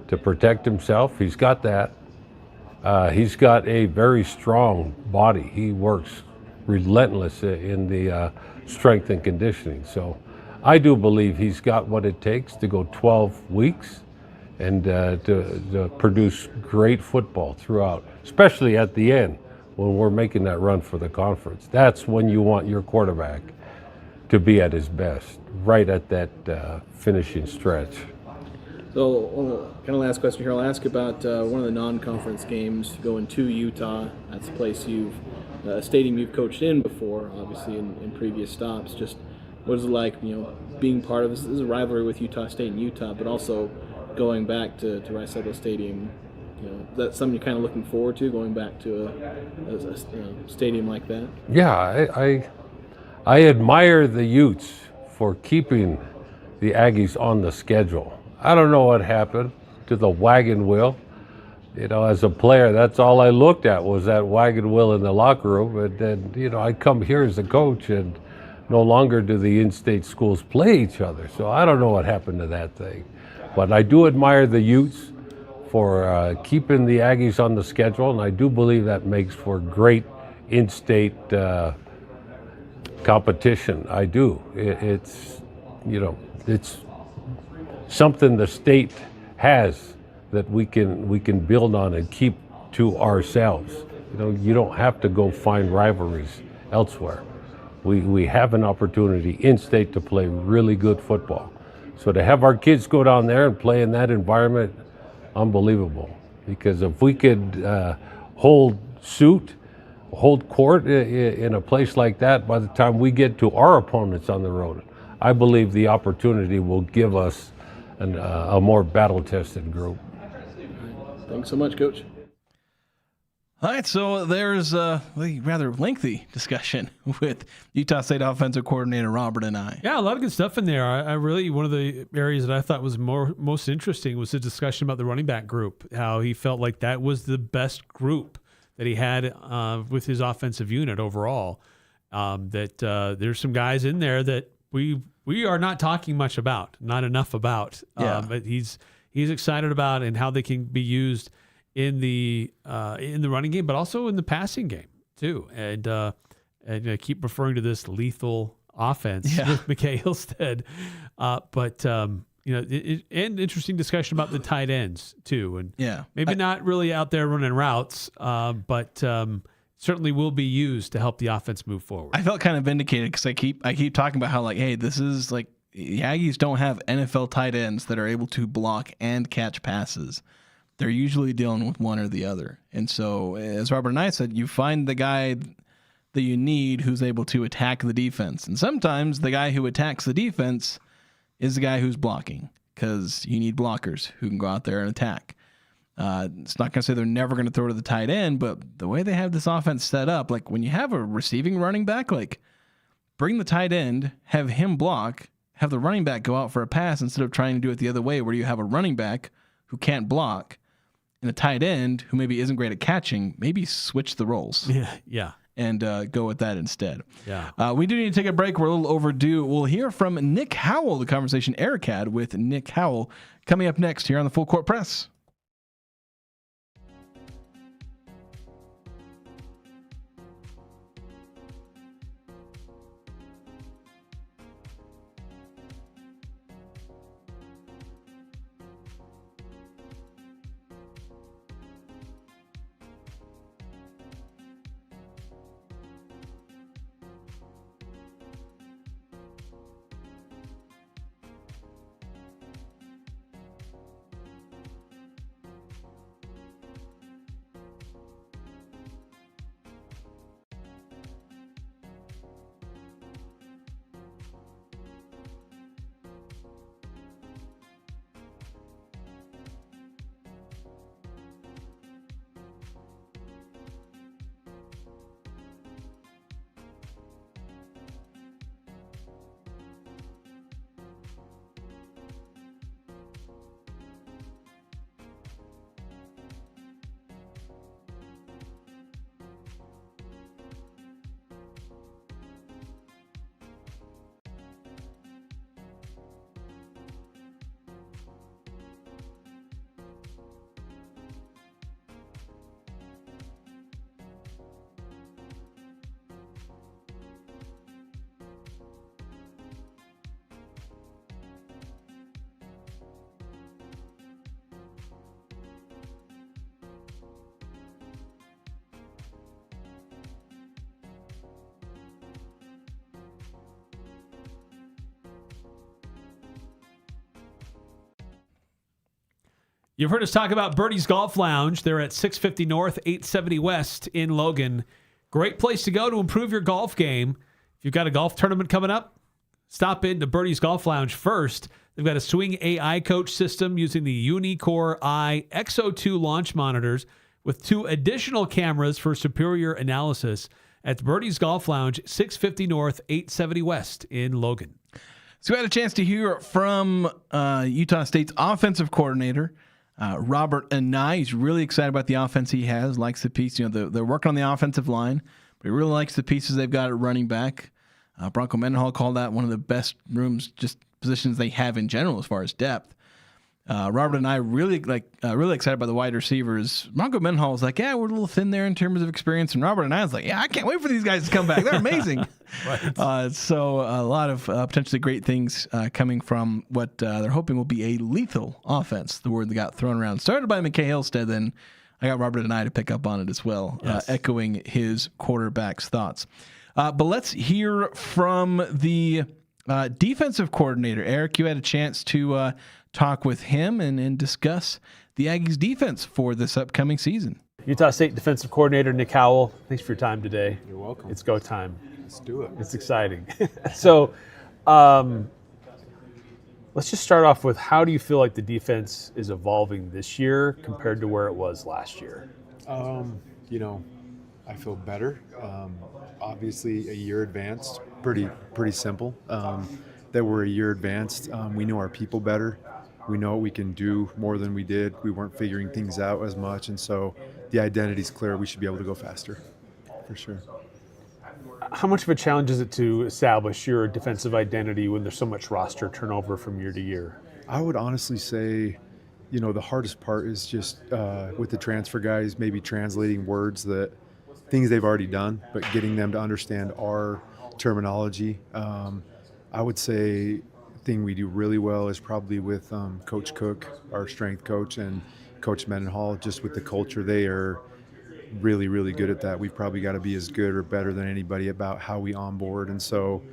Speaker 6: to protect himself. He's got that. He's got a very strong body. He works relentless in the strength and conditioning. So I do believe he's got what it takes to go 12 weeks and to produce great football throughout, especially at the end when we're making that run for the conference. That's when you want your quarterback to be at his best, right at that finishing stretch.
Speaker 1: So, kind of last question here. I'll ask about one of the non-conference games going to Utah. That's a place a stadium you've coached in before, obviously in previous stops. Just what is it like, being part of this? This is a rivalry with Utah State and Utah, but also going back to Rice Eccles Stadium. That's something you're kind of looking forward to, going back to a stadium like that.
Speaker 6: Yeah, I admire the Utes for keeping the Aggies on the schedule. I don't know what happened. to the wagon wheel. You know, as a player, that's all I looked at was that wagon wheel in the locker room. And then, you know, I come here as a coach, and no longer do the in-state schools play each other. So I don't know what happened to that thing. But I do admire the Utes for keeping the Aggies on the schedule, and I do believe that makes for great in-state competition. I do. It's, you know, it's something the state has that we can build on and keep to ourselves. You know, you don't have to go find rivalries elsewhere. We have an opportunity in-state to play really good football. So to have our kids go down there and play in that environment, unbelievable. Because if we could hold court in a place like that, by the time we get to our opponents on the road, I believe the opportunity will give us a more battle-tested group.
Speaker 1: Thanks so much, Coach. All right, so there's a rather lengthy discussion with Utah State offensive coordinator Robert Anae.
Speaker 2: Yeah, a lot of good stuff in there. I really, one of the areas that I thought was most interesting was the discussion about the running back group, how he felt like that was the best group that he had with his offensive unit overall. There's some guys in there that we are not talking much about, not enough about. But he's excited about and how they can be used in the running game, but also in the passing game too. And I keep referring to this lethal offense with McCae Hillstead. And interesting discussion about the tight ends too. And maybe not really out there running routes, but certainly will be used to help the offense move forward.
Speaker 1: I felt kind of vindicated because I keep talking about how, like, hey, this is like the Aggies don't have NFL tight ends that are able to block and catch passes. They're usually dealing with one or the other. And so, as Robert and I said, you find the guy that you need who's able to attack the defense. And sometimes the guy who attacks the defense is the guy who's blocking, because you need blockers who can go out there and attack. It's not going to say they're never going to throw to the tight end, but the way they have this offense set up, like when you have a receiving running back, like bring the tight end, have him block, have the running back go out for a pass instead of trying to do it the other way where you have a running back who can't block and a tight end who maybe isn't great at catching. Maybe switch the roles.
Speaker 2: Yeah.
Speaker 1: And go with that instead.
Speaker 2: Yeah.
Speaker 1: We do need to take a break. We're a little overdue. We'll hear from Nick Howell, the conversation Eric had with Nick Howell, coming up next here on the Full Court Press.
Speaker 2: You've heard us talk about Birdie's Golf Lounge. They're at 650 North, 870 West in Logan. Great place to go to improve your golf game. If you've got a golf tournament coming up, stop into Birdie's Golf Lounge first. They've got a swing AI coach system using the Unicore i XO2 launch monitors with 2 additional cameras for superior analysis at Birdie's Golf Lounge, 650 North, 870 West in Logan.
Speaker 1: So we had a chance to hear from Utah State's offensive coordinator, Robert Anae, he's really excited about the offense he has, likes the piece. They're working on the offensive line, but he really likes the pieces they've got at running back. Bronco Mendenhall called that one of the best positions they have in general as far as depth. Robert and I really excited by the wide receivers. Bronco Mendenhall was like, yeah, we're a little thin there in terms of experience. And Robert and I was like, yeah, I can't wait for these guys to come back. They're amazing. Right. So a lot of potentially great things coming from what they're hoping will be a lethal offense, the word that got thrown around. Started by McCae Hillstead, then I got Robert and I to pick up on it as well, yes. Echoing his quarterback's thoughts. But let's hear from the defensive coordinator. Eric, you had a chance to talk with him and discuss the Aggies defense for this upcoming season.
Speaker 7: Utah State defensive coordinator Nick Howell, thanks for your time today.
Speaker 8: You're welcome.
Speaker 7: It's go time.
Speaker 8: Let's do it.
Speaker 7: It's exciting. So let's just start off with, how do you feel like the defense is evolving this year compared to where it was last year?
Speaker 8: I feel better. Obviously a year advanced, pretty simple. That we're a year advanced. We know our people better. We know we can do more than we did. We weren't figuring things out as much, and so the identity's clear. We should be able to go faster, for sure.
Speaker 7: How much of a challenge is it to establish your defensive identity when there's so much roster turnover from year to year?
Speaker 8: I would honestly say, the hardest part is just with the transfer guys, maybe translating things they've already done, but getting them to understand our terminology. I would say the thing we do really well is probably with Coach Cook, our strength coach, and Coach Mendenhall, just with the culture. They are really, really good at that. We've probably got to be as good or better than anybody about how we onboard. And so,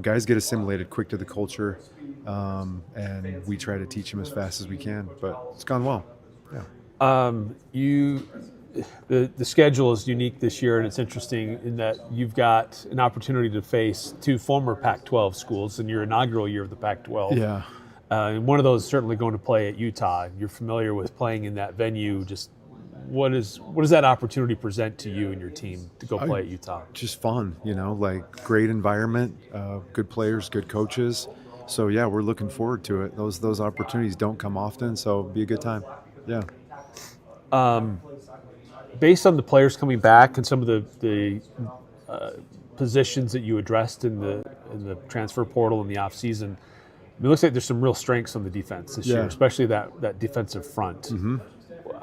Speaker 8: guys get assimilated quick to the culture, and we try to teach them as fast as we can. But it's gone well. Yeah.
Speaker 7: The schedule is unique this year, and it's interesting in that you've got an opportunity to face two former Pac-12 schools in your inaugural year of the Pac-12.
Speaker 8: Yeah.
Speaker 7: And one of those is certainly going to play at Utah. You're familiar with playing in that venue. Just what does that opportunity present to you and your team to go play at Utah?
Speaker 8: Just fun, great environment, good players, good coaches. So yeah, we're looking forward to it. Those opportunities don't come often, so it'll be a good time. Yeah.
Speaker 7: Based on the players coming back and some of the positions that you addressed in the transfer portal in the offseason, it looks like there's some real strengths on the defense this year, especially that defensive front. Mm-hmm.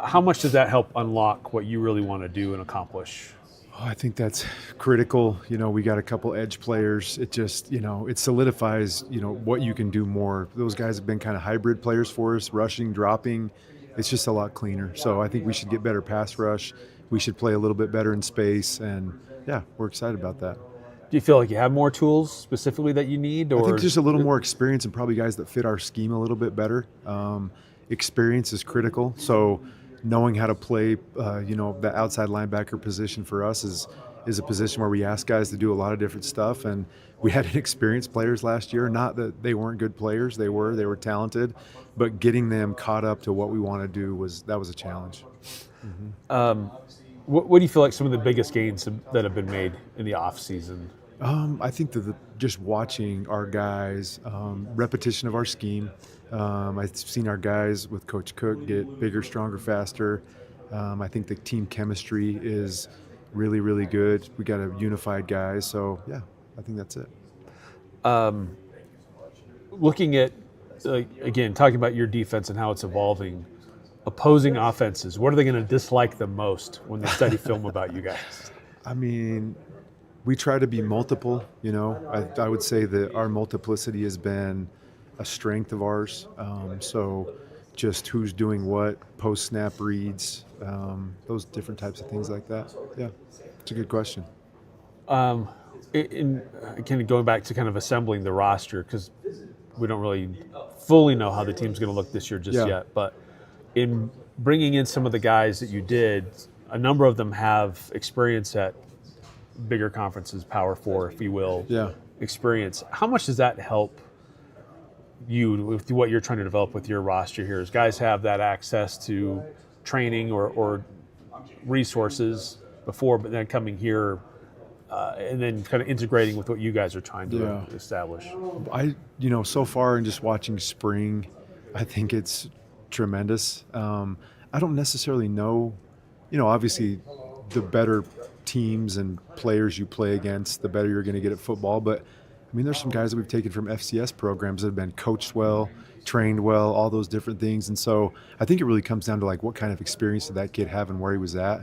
Speaker 7: How much does that help unlock what you really want to do and accomplish?
Speaker 8: Oh, I think that's critical. We got a couple edge players. It just, it solidifies, what you can do more. Those guys have been kind of hybrid players for us, rushing, dropping. It's just a lot cleaner. So I think we should get better pass rush. We should play a little bit better in space. And yeah, we're excited about that.
Speaker 7: Do you feel like you have more tools specifically that you need? Or?
Speaker 8: I think just a little more experience and probably guys that fit our scheme a little bit better. Experience is critical. So knowing how to play, the outside linebacker position for us is a position where we ask guys to do a lot of different stuff. And we had inexperienced players last year. Not that they weren't good players. They were talented. But getting them caught up to what we want to do was a challenge.
Speaker 7: Mm-hmm. What do you feel like some of the biggest gains that have been made in the off season?
Speaker 8: I think that just watching our guys, repetition of our scheme. I've seen our guys with Coach Cook get bigger, stronger, faster. I think the team chemistry is really, really good. We got a unified guys, so yeah, I think that's it.
Speaker 7: Looking at, again, talking about your defense and how it's evolving, opposing offenses, what are they going to dislike the most when they study film about you guys?
Speaker 8: I mean, we try to be multiple, I would say that our multiplicity has been a strength of ours. So just who's doing what, post-snap reads, those different types of things like that. Yeah, it's a good question.
Speaker 7: Kind of going back to kind of assembling the roster, because we don't really fully know how the team's going to look this year just yet, but in bringing in some of the guys that you did, a number of them have experience at bigger conferences, Power 4, if you will, experience. How much does that help you with what you're trying to develop with your roster here? As guys have that access to training or resources before, but then coming here and then kind of integrating with what you guys are trying to establish.
Speaker 8: So far in just watching spring, I think it's tremendous. I don't necessarily know, obviously the better teams and players you play against, the better you're going to get at football. But I mean, there's some guys that we've taken from FCS programs that have been coached well, trained well, all those different things. And so I think it really comes down to like what kind of experience did that kid have and where he was at.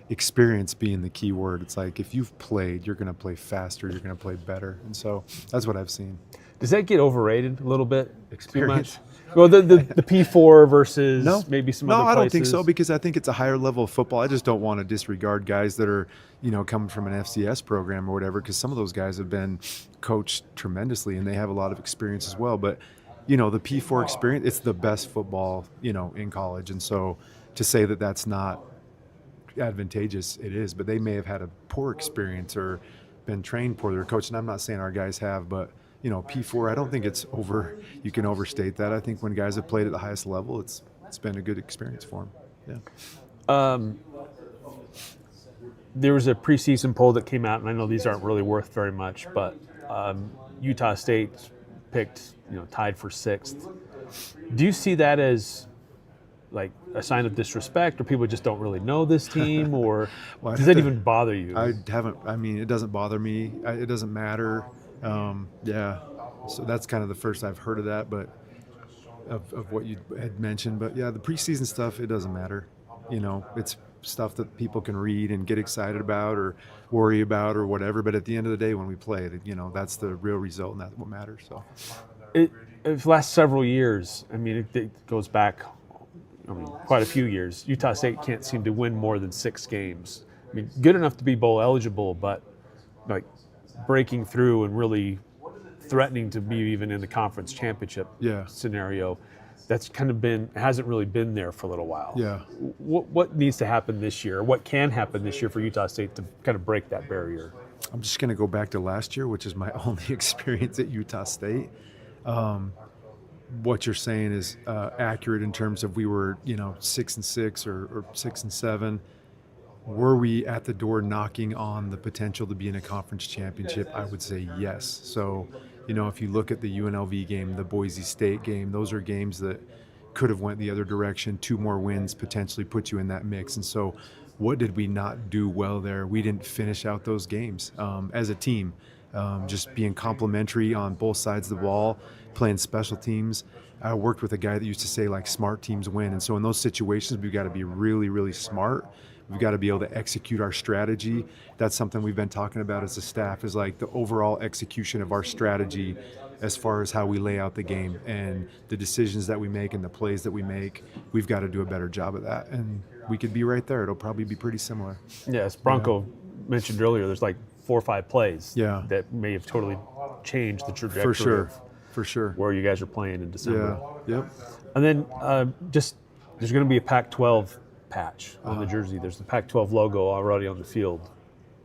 Speaker 8: Experience being the key word. It's like if you've played, you're going to play faster, you're going to play better. And so that's what I've seen.
Speaker 7: Does that get overrated a little bit?
Speaker 8: Experience.
Speaker 7: Too much? Well, the P4 versus maybe some other places.
Speaker 8: No, I don't think so, because I think it's a higher level of football. I just don't want to disregard guys that are, coming from an FCS program or whatever, because some of those guys have been coached tremendously and they have a lot of experience as well. But, the P4 experience, it's the best football, in college. And so to say that that's not advantageous, it is. But they may have had a poor experience or been trained poorly or coached. And I'm not saying our guys have, but P4, I don't think it's you can overstate that. I think when guys have played at the highest level, it's been a good experience for them. Yeah.
Speaker 7: There was a preseason poll that came out, and I know these aren't really worth very much, but Utah State picked, tied for 6th. Do you see that as like a sign of disrespect, or people just don't really know this team, or does that even bother you?
Speaker 8: It doesn't bother me. It doesn't matter. So that's kind of the first I've heard of that, but of what you had mentioned. But yeah, the preseason stuff, it doesn't matter. It's stuff that people can read and get excited about or worry about or whatever. But at the end of the day, when we play, that's the real result, and that's what matters. So
Speaker 7: the last several years, it goes back quite a few years. Utah State can't seem to win more than 6 games. Good enough to be bowl eligible, but like breaking through and really threatening to be even in the conference championship scenario, that's kind of hasn't really been there for a little while.
Speaker 8: Yeah.
Speaker 7: What needs to happen this year? What can happen this year for Utah State to kind of break that barrier?
Speaker 8: I'm just going to go back to last year, which is my only experience at Utah State. What you're saying is accurate in terms of we were, 6-6 or 6-7. Were we at the door knocking on the potential to be in a conference championship? I would say yes. So, if you look at the UNLV game, the Boise State game, those are games that could have went the other direction. 2 more wins potentially put you in that mix. And so what did we not do well there? We didn't finish out those games as a team. Just being complimentary on both sides of the ball, playing special teams. I worked with a guy that used to say, like, smart teams win. And so in those situations, we've got to be really, really smart. We've got to be able to execute our strategy. That's something we've been talking about as a staff, is like the overall execution of our strategy as far as how we lay out the game and the decisions that we make and the plays that we make. We've got to do a better job of that. And we could be right there. It'll probably be pretty similar.
Speaker 7: Yes, Bronco mentioned earlier, there's like 4 or 5 plays that may have totally changed the trajectory.
Speaker 8: For sure.
Speaker 7: Where you guys are playing in December.
Speaker 8: Yeah. Yep.
Speaker 7: And then there's going to be a Pac-12 patch on the jersey. There's the Pac-12 logo already on the field.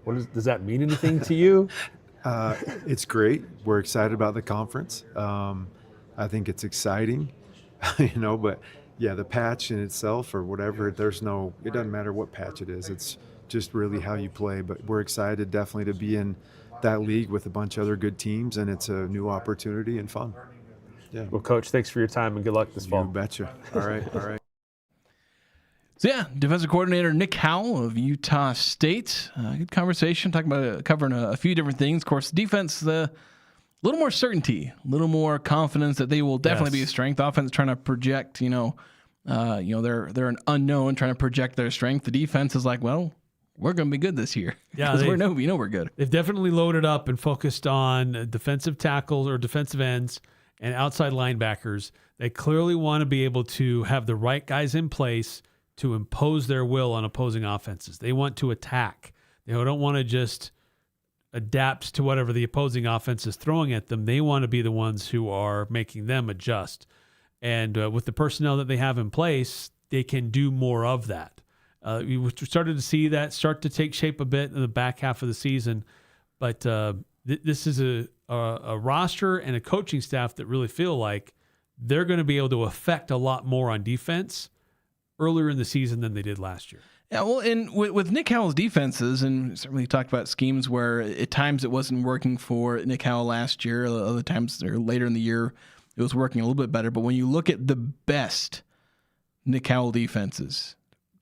Speaker 7: Does that mean anything to you?
Speaker 8: It's great. We're excited about the conference. I think it's exciting, but yeah, the patch in itself or whatever, it doesn't matter what patch it is. It's just really how you play. But we're excited definitely to be in that league with a bunch of other good teams, and it's a new opportunity and fun. Yeah.
Speaker 7: Well, Coach, thanks for your time and good luck this fall.
Speaker 8: You betcha. All right.
Speaker 1: So yeah, defensive coordinator Nick Howell of Utah State. Good conversation, covering a few different things. Of course, defense, a little more certainty, a little more confidence that they will definitely be a strength. Offense trying to project, they're an unknown, trying to project their strength. The defense is like, well, we're going to be good this year. Yeah, we know we're good.
Speaker 2: They've definitely loaded up and focused on defensive tackles or defensive ends and outside linebackers. They clearly want to be able to have the right guys in place to impose their will on opposing offenses. They want to attack. They don't want to just adapt to whatever the opposing offense is throwing at them. They want to be the ones who are making them adjust. And with the personnel that they have in place, they can do more of that. We started to see that start to take shape a bit in the back half of the season. But this is a roster and a coaching staff that really feel like they're going to be able to affect a lot more on defense earlier in the season than they did last year.
Speaker 1: Yeah, well, and with Nick Howell's defenses, and certainly talked about schemes where at times it wasn't working for Nick Howell last year, other times or later in the year it was working a little bit better. But when you look at the best Nick Howell defenses.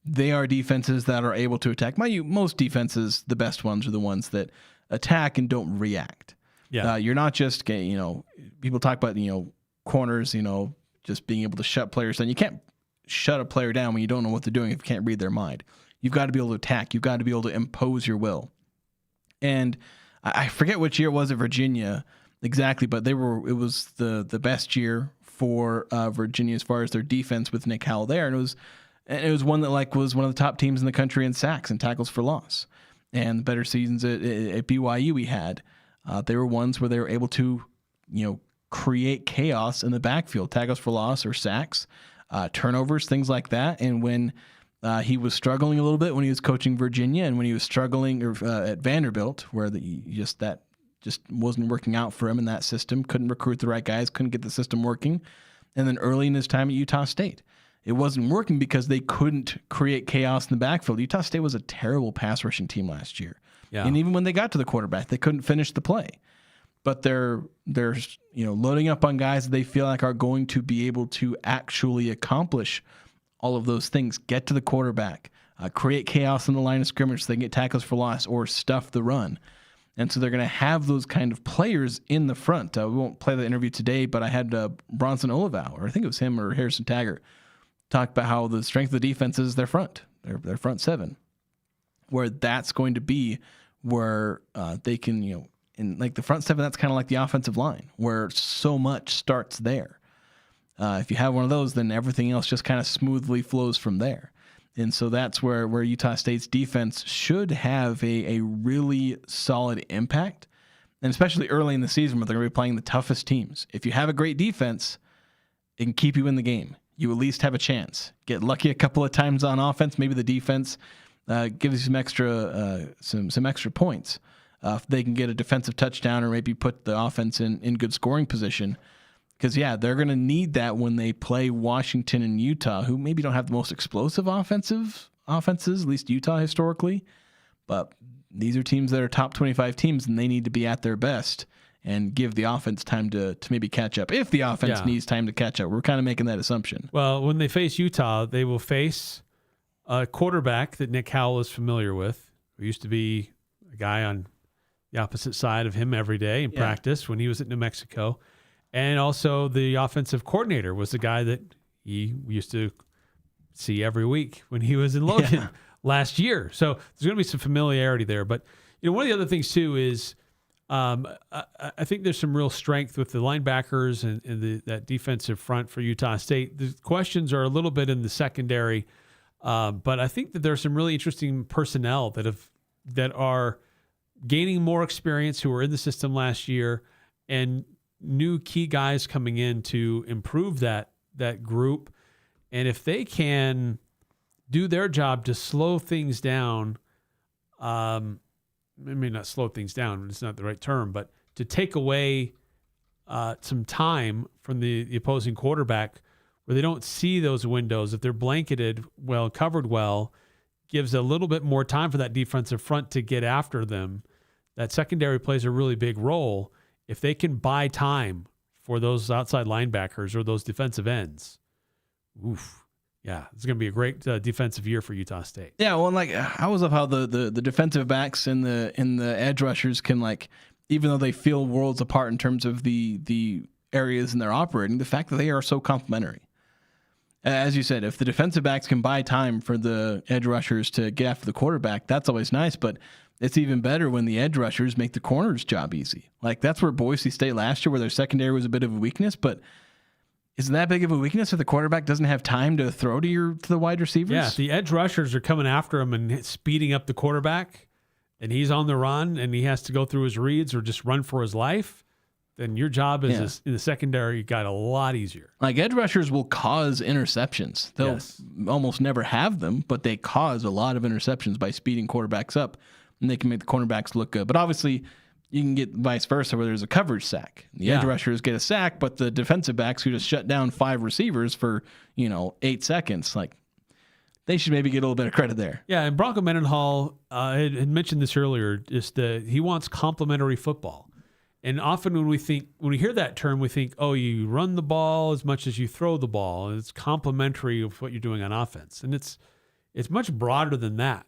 Speaker 1: They are defenses that are able to attack. Most defenses, the best ones are the ones that attack and don't react.
Speaker 2: Yeah.
Speaker 1: You're not just, people talk about, corners, just being able to shut players down. You can't shut a player down when you don't know what they're doing if you can't read their mind. You've got to be able to attack. You've got to be able to impose your will. And I forget which year it was at Virginia exactly, but it was the best year for Virginia as far as their defense with Nick Howell there. And it was one that was one of the top teams in the country in sacks and tackles for loss. And the better seasons at BYU we had, they were ones where they were able to, create chaos in the backfield, tackles for loss or sacks, turnovers, things like that. And when he was struggling a little bit when he was coaching Virginia, and when he was struggling at Vanderbilt, where that just wasn't working out for him in that system, couldn't recruit the right guys, couldn't get the system working. And then early in his time at Utah State, it wasn't working because they couldn't create chaos in the backfield. Utah State was a terrible pass rushing team last year.
Speaker 2: Yeah.
Speaker 1: And even when they got to the quarterback, they couldn't finish the play. But they're loading up on guys that they feel like are going to be able to actually accomplish all of those things, get to the quarterback, create chaos in the line of scrimmage so they can get tackles for loss or stuff the run. And so they're going to have those kind of players in the front. We won't play the interview today, but I had Bronson Olival, or I think it was him or Harrison Taggart, talk about how the strength of the defense is their front, their front seven, where that's going to be where they can, in like the front seven, that's kind of like the offensive line, where so much starts there. If you have one of those, then everything else just kind of smoothly flows from there. And so that's where Utah State's defense should have a really solid impact, and especially early in the season where they're going to be playing the toughest teams. If you have a great defense, it can keep you in the game. You at least have a chance. Get lucky a couple of times on offense. Maybe the defense gives you some extra points. If they can get a defensive touchdown or maybe put the offense in good scoring position. Because, they're going to need that when they play Washington and Utah, who maybe don't have the most explosive offenses, at least Utah historically. But these are teams that are top 25 teams, and they need to be at their best and give the offense time to maybe catch up. If the offense needs time to catch up, we're kind of making that assumption.
Speaker 2: Well, when they face Utah, they will face a quarterback that Nick Howell is familiar with, who used to be a guy on the opposite side of him every day in practice when he was at New Mexico. And also the offensive coordinator was the guy that he used to see every week when he was in Logan last year. So there's going to be some familiarity there. But one of the other things too is I think there's some real strength with the linebackers and that defensive front for Utah State. The questions are a little bit in the secondary, but I think that there's some really interesting personnel that are gaining more experience, who were in the system last year, and new key guys coming in to improve that group. And if they can do their job to slow things down, maybe not slow things down, it's not the right term, but to take away some time from the opposing quarterback where they don't see those windows, if they're blanketed well, covered well, gives a little bit more time for that defensive front to get after them. That secondary plays a really big role. If they can buy time for those outside linebackers or those defensive ends, it's going to be a great defensive year for Utah State.
Speaker 1: Yeah, well, I always love how the defensive backs and the edge rushers can, even though they feel worlds apart in terms of the areas in their operating, the fact that they are so complementary. As you said, if the defensive backs can buy time for the edge rushers to get after the quarterback, that's always nice, but it's even better when the edge rushers make the corner's job easy. That's where Boise State last year, where their secondary was a bit of a weakness, but isn't that big of a weakness if the quarterback doesn't have time to throw to the wide receivers?
Speaker 2: Yeah, if the edge rushers are coming after him and speeding up the quarterback, and he's on the run and he has to go through his reads or just run for his life, then your job is in the secondary got a lot easier.
Speaker 1: Edge rushers will cause interceptions. They'll almost never have them, but they cause a lot of interceptions by speeding quarterbacks up, and they can make the cornerbacks look good. But obviously, you can get vice versa where there's a coverage sack. The edge rushers get a sack, but the defensive backs who just shut down 5 receivers for 8 seconds, they should maybe get a little bit of credit there.
Speaker 2: Yeah, and Bronco Mendenhall had mentioned this earlier, just he wants complementary football. And often when we hear that term, we think, oh, you run the ball as much as you throw the ball, and it's complementary of what you're doing on offense. And it's much broader than that.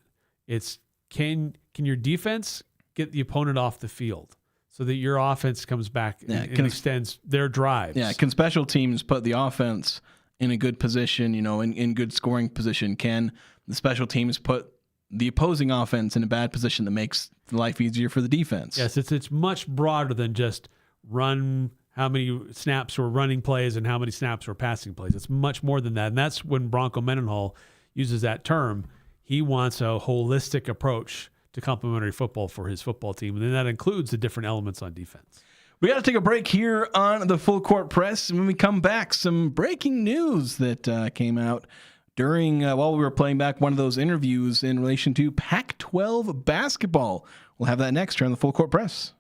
Speaker 2: It's can your defense get the opponent off the field so that your offense comes back and extends their drives?
Speaker 1: Yeah, can special teams put the offense in a good position, in good scoring position? Can the special teams put the opposing offense in a bad position that makes life easier for the defense?
Speaker 2: Yes, it's much broader than just run how many snaps were running plays and how many snaps were passing plays. It's much more than that. And that's when Bronco Mendenhall uses that term. He wants a holistic approach to complementary football for his football team. And then that includes the different elements on defense.
Speaker 1: We got to take a break here on the Full Court Press. And when we come back, some breaking news that came out during while we were playing back one of those interviews in relation to Pac-12 basketball. We'll have that next here on the Full Court Press.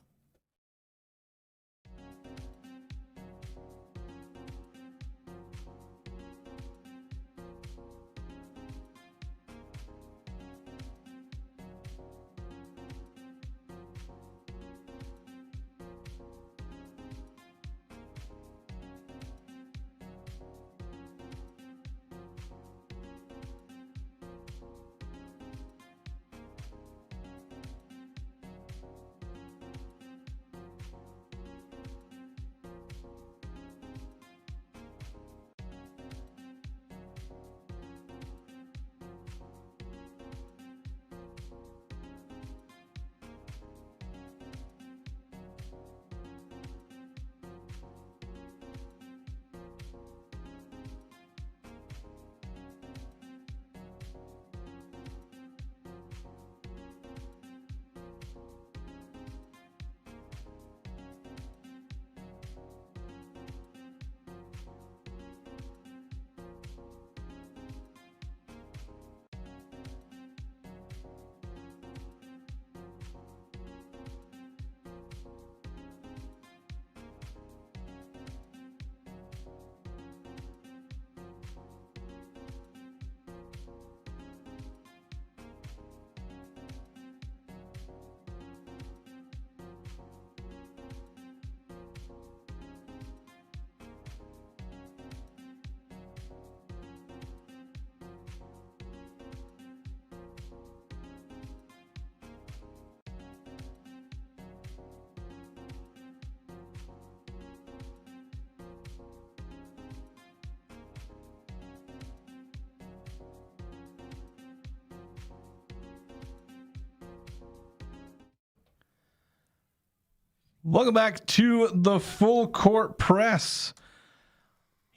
Speaker 1: Welcome back to the Full Court Press.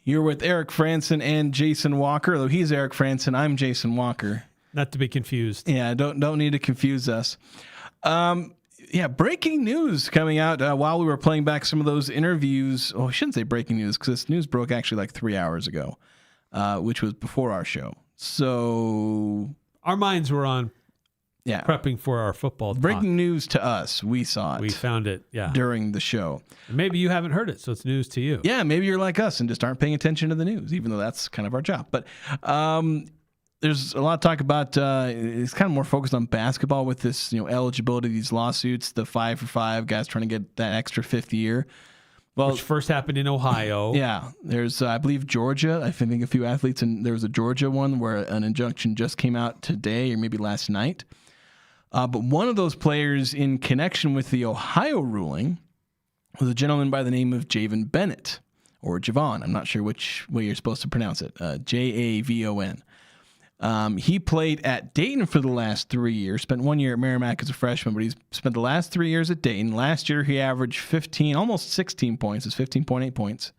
Speaker 1: You're with Eric Frandsen and Jason Walker. Though he's Eric Frandsen, I'm Jason Walker.
Speaker 2: Not to be confused.
Speaker 1: Yeah, don't need to confuse us. Breaking news coming out while we were playing back some of those interviews. Oh, I shouldn't say breaking news because this news broke actually like 3 hours ago, which was before our show. So
Speaker 2: our minds were on prepping for our football
Speaker 1: breaking news to us. We saw it.
Speaker 2: We found it
Speaker 1: during the show.
Speaker 2: And maybe you haven't heard it, so it's news to you.
Speaker 1: Yeah, maybe you're like us and just aren't paying attention to the news, even though that's kind of our job. But there's a lot of talk about it's kind of more focused on basketball with this eligibility, these lawsuits, the 5 for 5 guys trying to get that extra fifth year.
Speaker 2: Well, which first happened in Ohio.
Speaker 1: Yeah, there's I believe Georgia. I think a few athletes, and there was a Georgia one where an injunction just came out today or maybe last night. But one of those players in connection with the Ohio ruling was a gentleman by the name of Javon Bennett, or Javon. I'm not sure which way you're supposed to pronounce it. Javon. He played at Dayton for the last 3 years, spent 1 year at Merrimack as a freshman, but he's spent the last 3 years at Dayton. Last year, he averaged 15, almost 16 points. It's 15.8 points.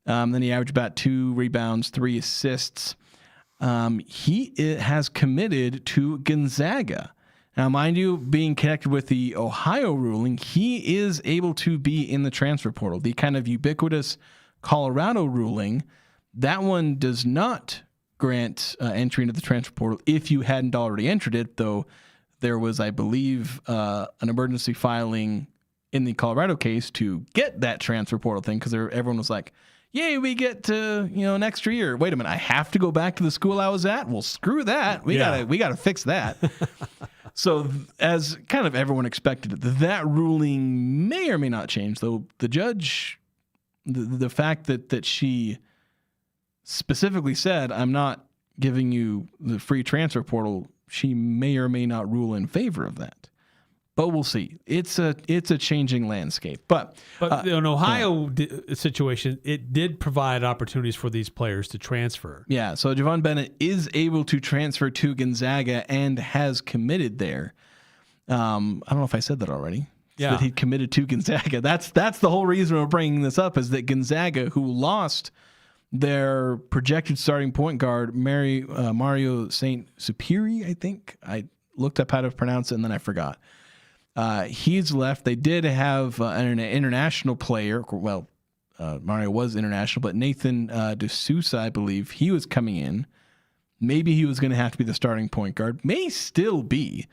Speaker 1: Then he averaged about 2 rebounds, 3 assists. He has committed to Gonzaga. Now, mind you, being connected with the Ohio ruling, he is able to be in the transfer portal. The kind of ubiquitous Colorado ruling, that one does not grant entry into the transfer portal if you hadn't already entered it, though there was, I believe, an emergency filing in the Colorado case to get that transfer portal thing because everyone was like, yay, we get an extra year. Wait a minute, I have to go back to the school I was at? Well, screw that. We gotta fix that. So as kind of everyone expected, that ruling may or may not change, though the judge, the fact that she specifically said, I'm not giving you the free transfer portal, she may or may not rule in favor of that. But we'll see. It's a changing landscape. But
Speaker 2: in Ohio situation, it did provide opportunities for these players to transfer.
Speaker 1: Yeah, so Javon Bennett is able to transfer to Gonzaga and has committed there. I don't know if I said that already.
Speaker 2: Yeah.
Speaker 1: That he committed to Gonzaga. That's the whole reason we're bringing this up, is that Gonzaga, who lost their projected starting point guard, Mario St. Superi, I think. I looked up how to pronounce it and then I forgot. He's left. They did have an international player. Well, Mario was international, but Nathan D'Souza, I believe, he was coming in. Maybe he was going to have to be the starting point guard. May still be.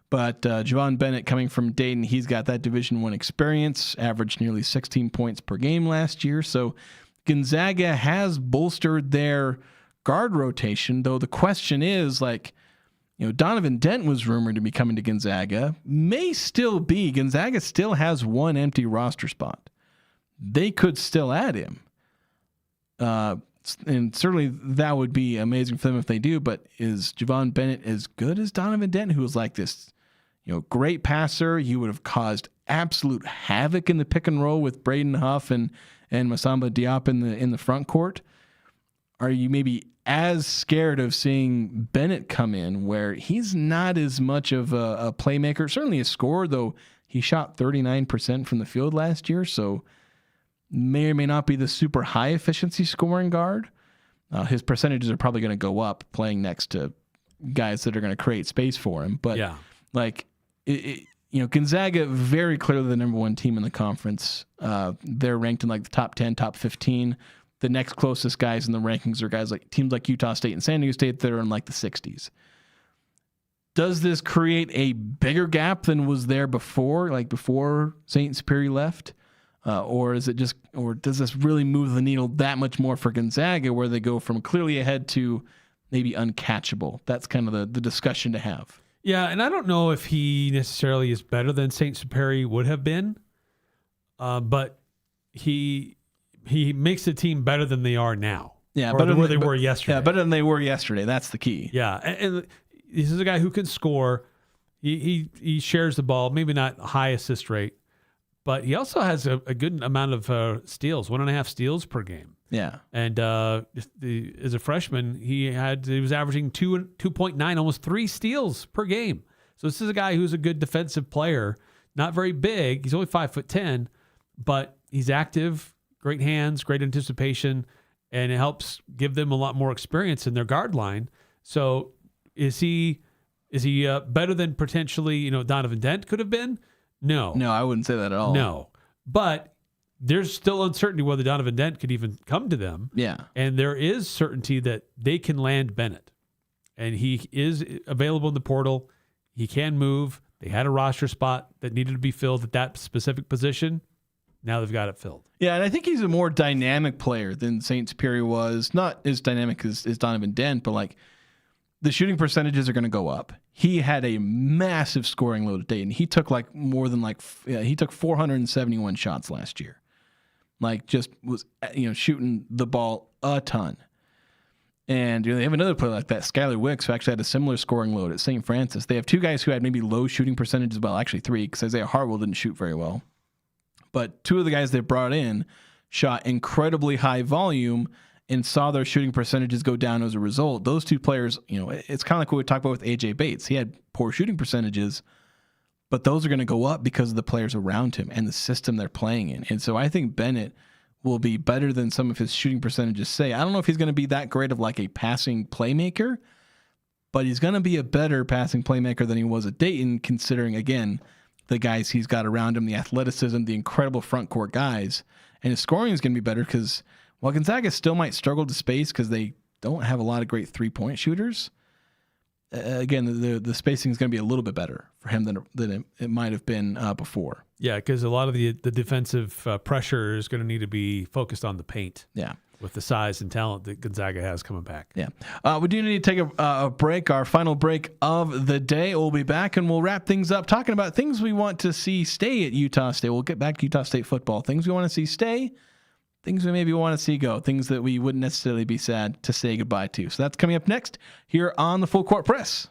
Speaker 1: But Javon Bennett coming from Dayton, he's got that Division I experience, averaged nearly 16 points per game last year. So Gonzaga has bolstered their guard rotation, though the question is, like, Donovan Dent was rumored to be coming to Gonzaga. May still be. Gonzaga still has one empty roster spot. They could still add him. And certainly that would be amazing for them if they do, but is Javon Bennett as good as Donovan Dent, who was like this, great passer? He would have caused absolute havoc in the pick and roll with Braden Huff and Masamba Diop in the front court. Are you maybe as scared of seeing Bennett come in, where he's not as much of a playmaker, certainly a scorer, though he shot 39% from the field last year, so may or may not be the super high efficiency scoring guard. His percentages are probably going to go up playing next to guys that are going to create space for him. But Gonzaga, very clearly the number one team in the conference. They're ranked in like the top 10, top 15. The next closest guys in the rankings are guys like teams like Utah State and San Diego State that are in like the 60s. Does this create a bigger gap than was there before, like before St. Superi left? Or does this really move the needle that much more for Gonzaga, where they go from clearly ahead to maybe uncatchable? That's kind of the discussion to have.
Speaker 2: Yeah, and I don't know if he necessarily is better than St. Superi would have been, but he makes the team better than they are now.
Speaker 1: Yeah,
Speaker 2: better than where they were yesterday.
Speaker 1: Yeah, better than they were yesterday. That's the key.
Speaker 2: Yeah, and this is a guy who can score. He shares the ball, maybe not high assist rate, but he also has a good amount of steals, 1.5 steals per game.
Speaker 1: Yeah,
Speaker 2: and as a freshman, he was averaging 2.9, almost 3 steals per game. So this is a guy who's a good defensive player. Not very big. He's only 5'10", but he's active. Great hands, great anticipation, and it helps give them a lot more experience in their guard line. So is he better than potentially Donovan Dent could have been? No,
Speaker 1: I wouldn't say that at all.
Speaker 2: No, but there's still uncertainty whether Donovan Dent could even come to them.
Speaker 1: Yeah, and
Speaker 2: there is certainty that they can land Bennett, and he is available in the portal. He can move. They had a roster spot that needed to be filled at that specific position. Now they've got it filled.
Speaker 1: Yeah, and I think he's a more dynamic player than St. Superi was. Not as dynamic as Donovan Dent, but like the shooting percentages are going to go up. He had a massive scoring load at Dayton. He took he took 471 shots last year. Like just was shooting the ball a ton. And they have another player like that, Skylar Wicks, who actually had a similar scoring load at St. Francis. They have 2 guys who had maybe low shooting percentages. Well, actually 3, because Isaiah Harwell didn't shoot very well. But 2 of the guys they brought in shot incredibly high volume and saw their shooting percentages go down as a result. Those 2 players, it's kind of like what we talked about with AJ Bates. He had poor shooting percentages, but those are going to go up because of the players around him and the system they're playing in. And so I think Bennett will be better than some of his shooting percentages say. I don't know if he's going to be that great of like a passing playmaker, but he's going to be a better passing playmaker than he was at Dayton, considering, again, the guys he's got around him, the athleticism, the incredible front court guys. And his scoring is going to be better because while Gonzaga still might struggle to space because they don't have a lot of great 3-point shooters, again, the spacing is going to be a little bit better for him than it might have been before.
Speaker 2: Yeah, because a lot of the defensive pressure is going to need to be focused on the paint.
Speaker 1: Yeah.
Speaker 2: with the size and talent that Gonzaga has coming back.
Speaker 1: Yeah. We do need to take a break, our final break of the day. We'll be back and we'll wrap things up talking about things we want to see stay at Utah State. We'll get back to Utah State football. Things we want to see stay, things we maybe want to see go, things that we wouldn't necessarily be sad to say goodbye to. So that's coming up next here on the Full Court Press.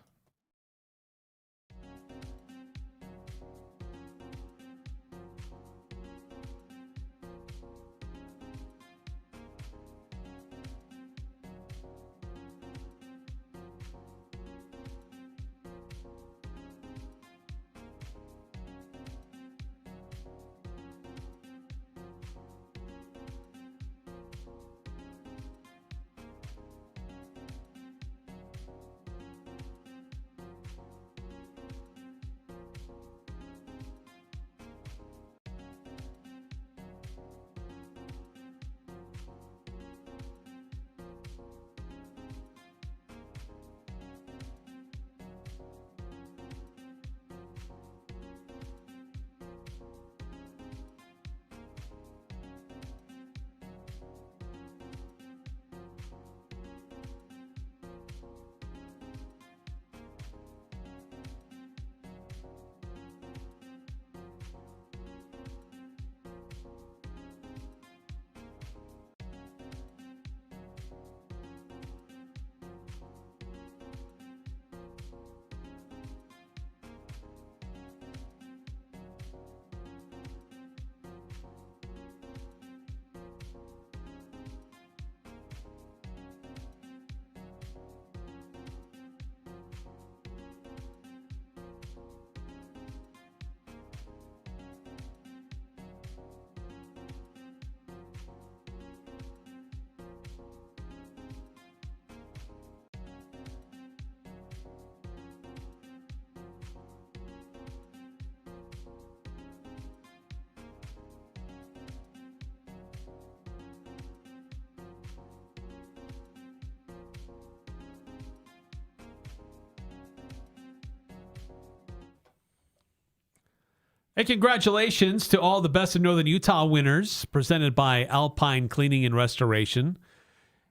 Speaker 2: Hey, congratulations to all the Best of Northern Utah winners presented by Alpine Cleaning and Restoration.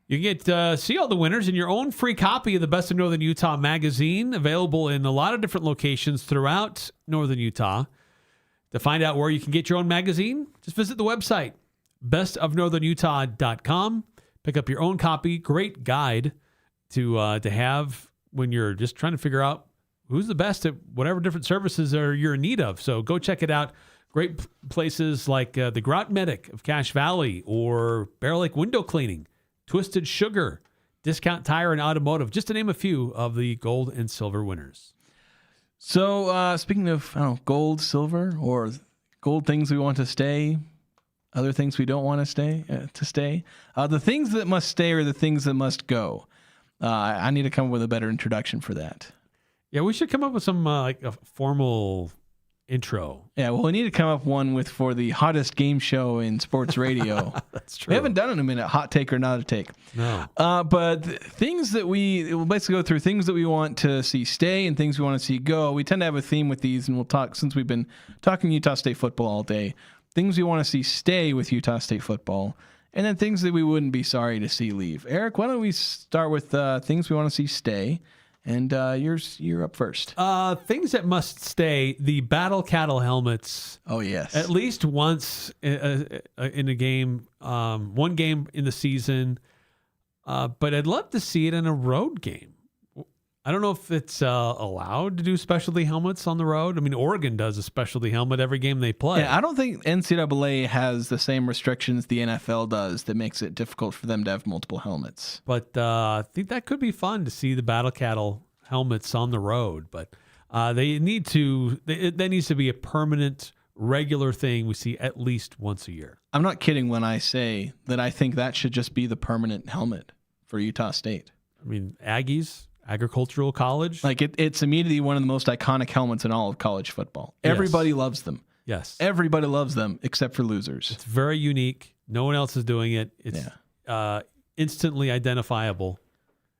Speaker 2: You can get see all the winners in your own free copy of the Best of Northern Utah magazine, available in a lot of different locations throughout Northern Utah. To find out where you can get your own magazine, just visit the website, bestofnorthernutah.com. Pick up your own copy. Great guide to have when you're just trying to figure out who's the best at whatever different services you're in need of. So go check it out. Great places like the Grout Medic of Cache Valley or Bear Lake Window Cleaning, Twisted Sugar, Discount Tire and Automotive, just to name a few of the gold and silver winners.
Speaker 1: So speaking of gold, silver, or gold things we want to stay, other things we don't want to stay, the things that must stay are the things that must go. I need to come up with a better introduction for that.
Speaker 2: Yeah, we should come up with some like a formal intro.
Speaker 1: Yeah, well, we need to come up one for the hottest game show in sports radio.
Speaker 2: That's true.
Speaker 1: We haven't done it in a minute, hot take or not a take.
Speaker 2: No.
Speaker 1: But things that we'll basically go through things that we want to see stay and things we want to see go. We tend to have a theme with these, and we'll talk, since we've been talking Utah State football all day, things we want to see stay with Utah State football, and then things that we wouldn't be sorry to see leave. Eric, why don't we start with things we want to see stay? And you're up first.
Speaker 2: Things that must stay: the battle cattle helmets.
Speaker 1: Oh yes,
Speaker 2: at least once in a game, one game in the season. But I'd love to see it in a road game. I don't know if it's allowed to do specialty helmets on the road. I mean, Oregon does a specialty helmet every game they play.
Speaker 1: Yeah, I don't think NCAA has the same restrictions the NFL does that makes it difficult for them to have multiple helmets.
Speaker 2: But I think that could be fun to see the battle cattle helmets on the road. But that needs to be a permanent, regular thing we see at least once a year.
Speaker 1: I'm not kidding when I say that I think that should just be the permanent helmet for Utah State.
Speaker 2: I mean, Aggies, Agricultural College.
Speaker 1: Like it's immediately one of the most iconic helmets in all of college football.
Speaker 2: Yes.
Speaker 1: Everybody loves them.
Speaker 2: Yes.
Speaker 1: Everybody loves them except for losers.
Speaker 2: It's very unique. No one else is doing it. It's instantly identifiable.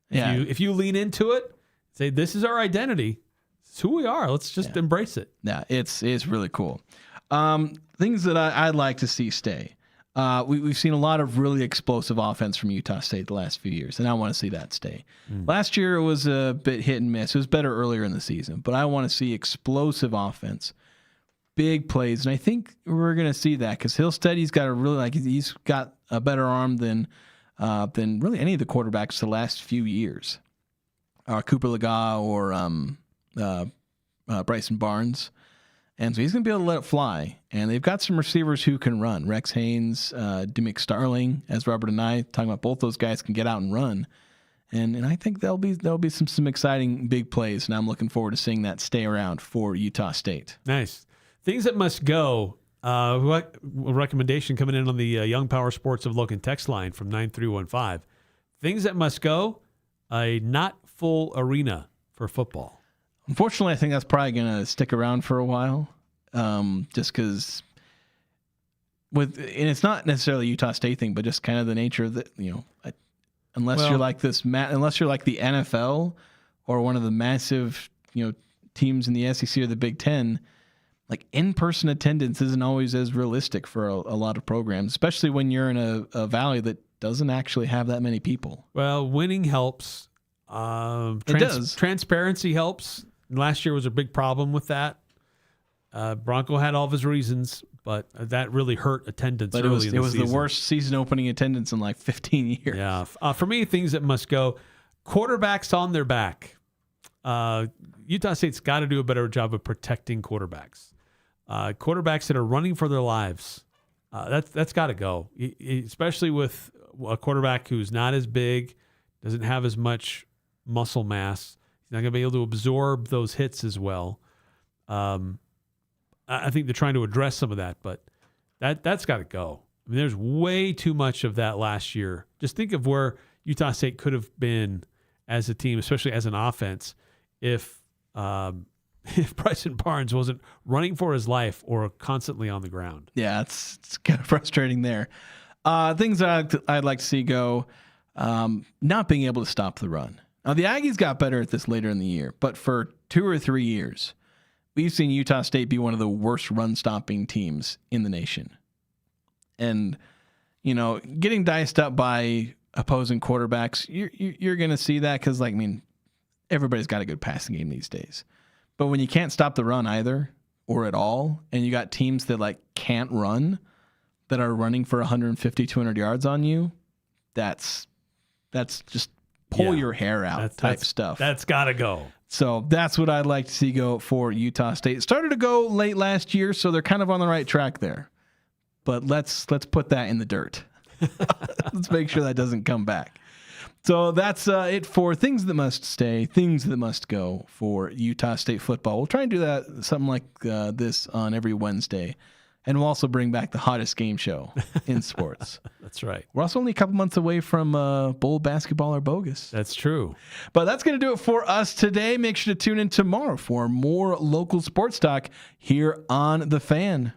Speaker 2: If you lean into it, say, this is our identity. It's who we are. Let's just embrace it.
Speaker 1: Yeah, it's really cool. Things that I'd like to see stay. We've seen a lot of really explosive offense from Utah State the last few years, and I want to see that stay. Last year it was a bit hit and miss. It was better earlier in the season, but I want to see explosive offense, big plays, and I think we're going to see that because Hillstead, he's got a better arm than really any of the quarterbacks the last few years. Cooper Lega or Bryson Barnes. And so he's going to be able to let it fly. And they've got some receivers who can run. Rex Haynes, Demick Starling, as Robert and I talking about, both those guys can get out and run. And I think there'll be some exciting big plays. And I'm looking forward to seeing that stay around for Utah State.
Speaker 2: Nice. Things that must go. A recommendation coming in on the Young Power Sports of Logan text line from 9315. Things that must go. A not full arena for football.
Speaker 1: Unfortunately, I think that's probably going to stick around for a while, just because and it's not necessarily a Utah State thing, but just kind of the nature of unless you're like the NFL or one of the massive, teams in the SEC or the Big Ten, like in-person attendance isn't always as realistic for a lot of programs, especially when you're in a valley that doesn't actually have that many people.
Speaker 2: Well, winning helps.
Speaker 1: It does.
Speaker 2: Transparency helps. Last year was a big problem with that. Bronco had all of his reasons, but that really hurt attendance.
Speaker 1: But
Speaker 2: early
Speaker 1: it was the worst season opening attendance in like 15 years.
Speaker 2: Yeah. For me, things that must go. Quarterbacks on their back. Utah State's got to do a better job of protecting quarterbacks. Quarterbacks that are running for their lives. That's got to go, especially with a quarterback who's not as big, doesn't have as much muscle mass. He's not going to be able to absorb those hits as well. I think they're trying to address some of that, but that's got to go. I mean, there's way too much of that last year. Just think of where Utah State could have been as a team, especially as an offense, if Bryson Barnes wasn't running for his life or constantly on the ground.
Speaker 1: Yeah, it's kind of frustrating there. Things that I'd like to see go, not being able to stop the run. Now, the Aggies got better at this later in the year, but for 2 or 3 years, we've seen Utah State be one of the worst run-stopping teams in the nation. And, getting diced up by opposing quarterbacks, you're going to see that because, everybody's got a good passing game these days. But when you can't stop the run either or at all, and you got teams that, can't run, that are running for 150, 200 yards on you, that's just pull your hair out type stuff.
Speaker 2: That's got to go.
Speaker 1: So that's what I'd like to see go for Utah State. It started to go late last year, so they're kind of on the right track there. But let's put that in the dirt. Let's make sure that doesn't come back. So that's it for things that must stay, things that must go for Utah State football. We'll try and do that, something like this on every Wednesday. And we'll also bring back the hottest game show in sports.
Speaker 2: That's right.
Speaker 1: We're also only a couple months away from bowl basketball or bogus.
Speaker 2: That's true.
Speaker 1: But that's going to do it for us today. Make sure to tune in tomorrow for more local sports talk here on The Fan.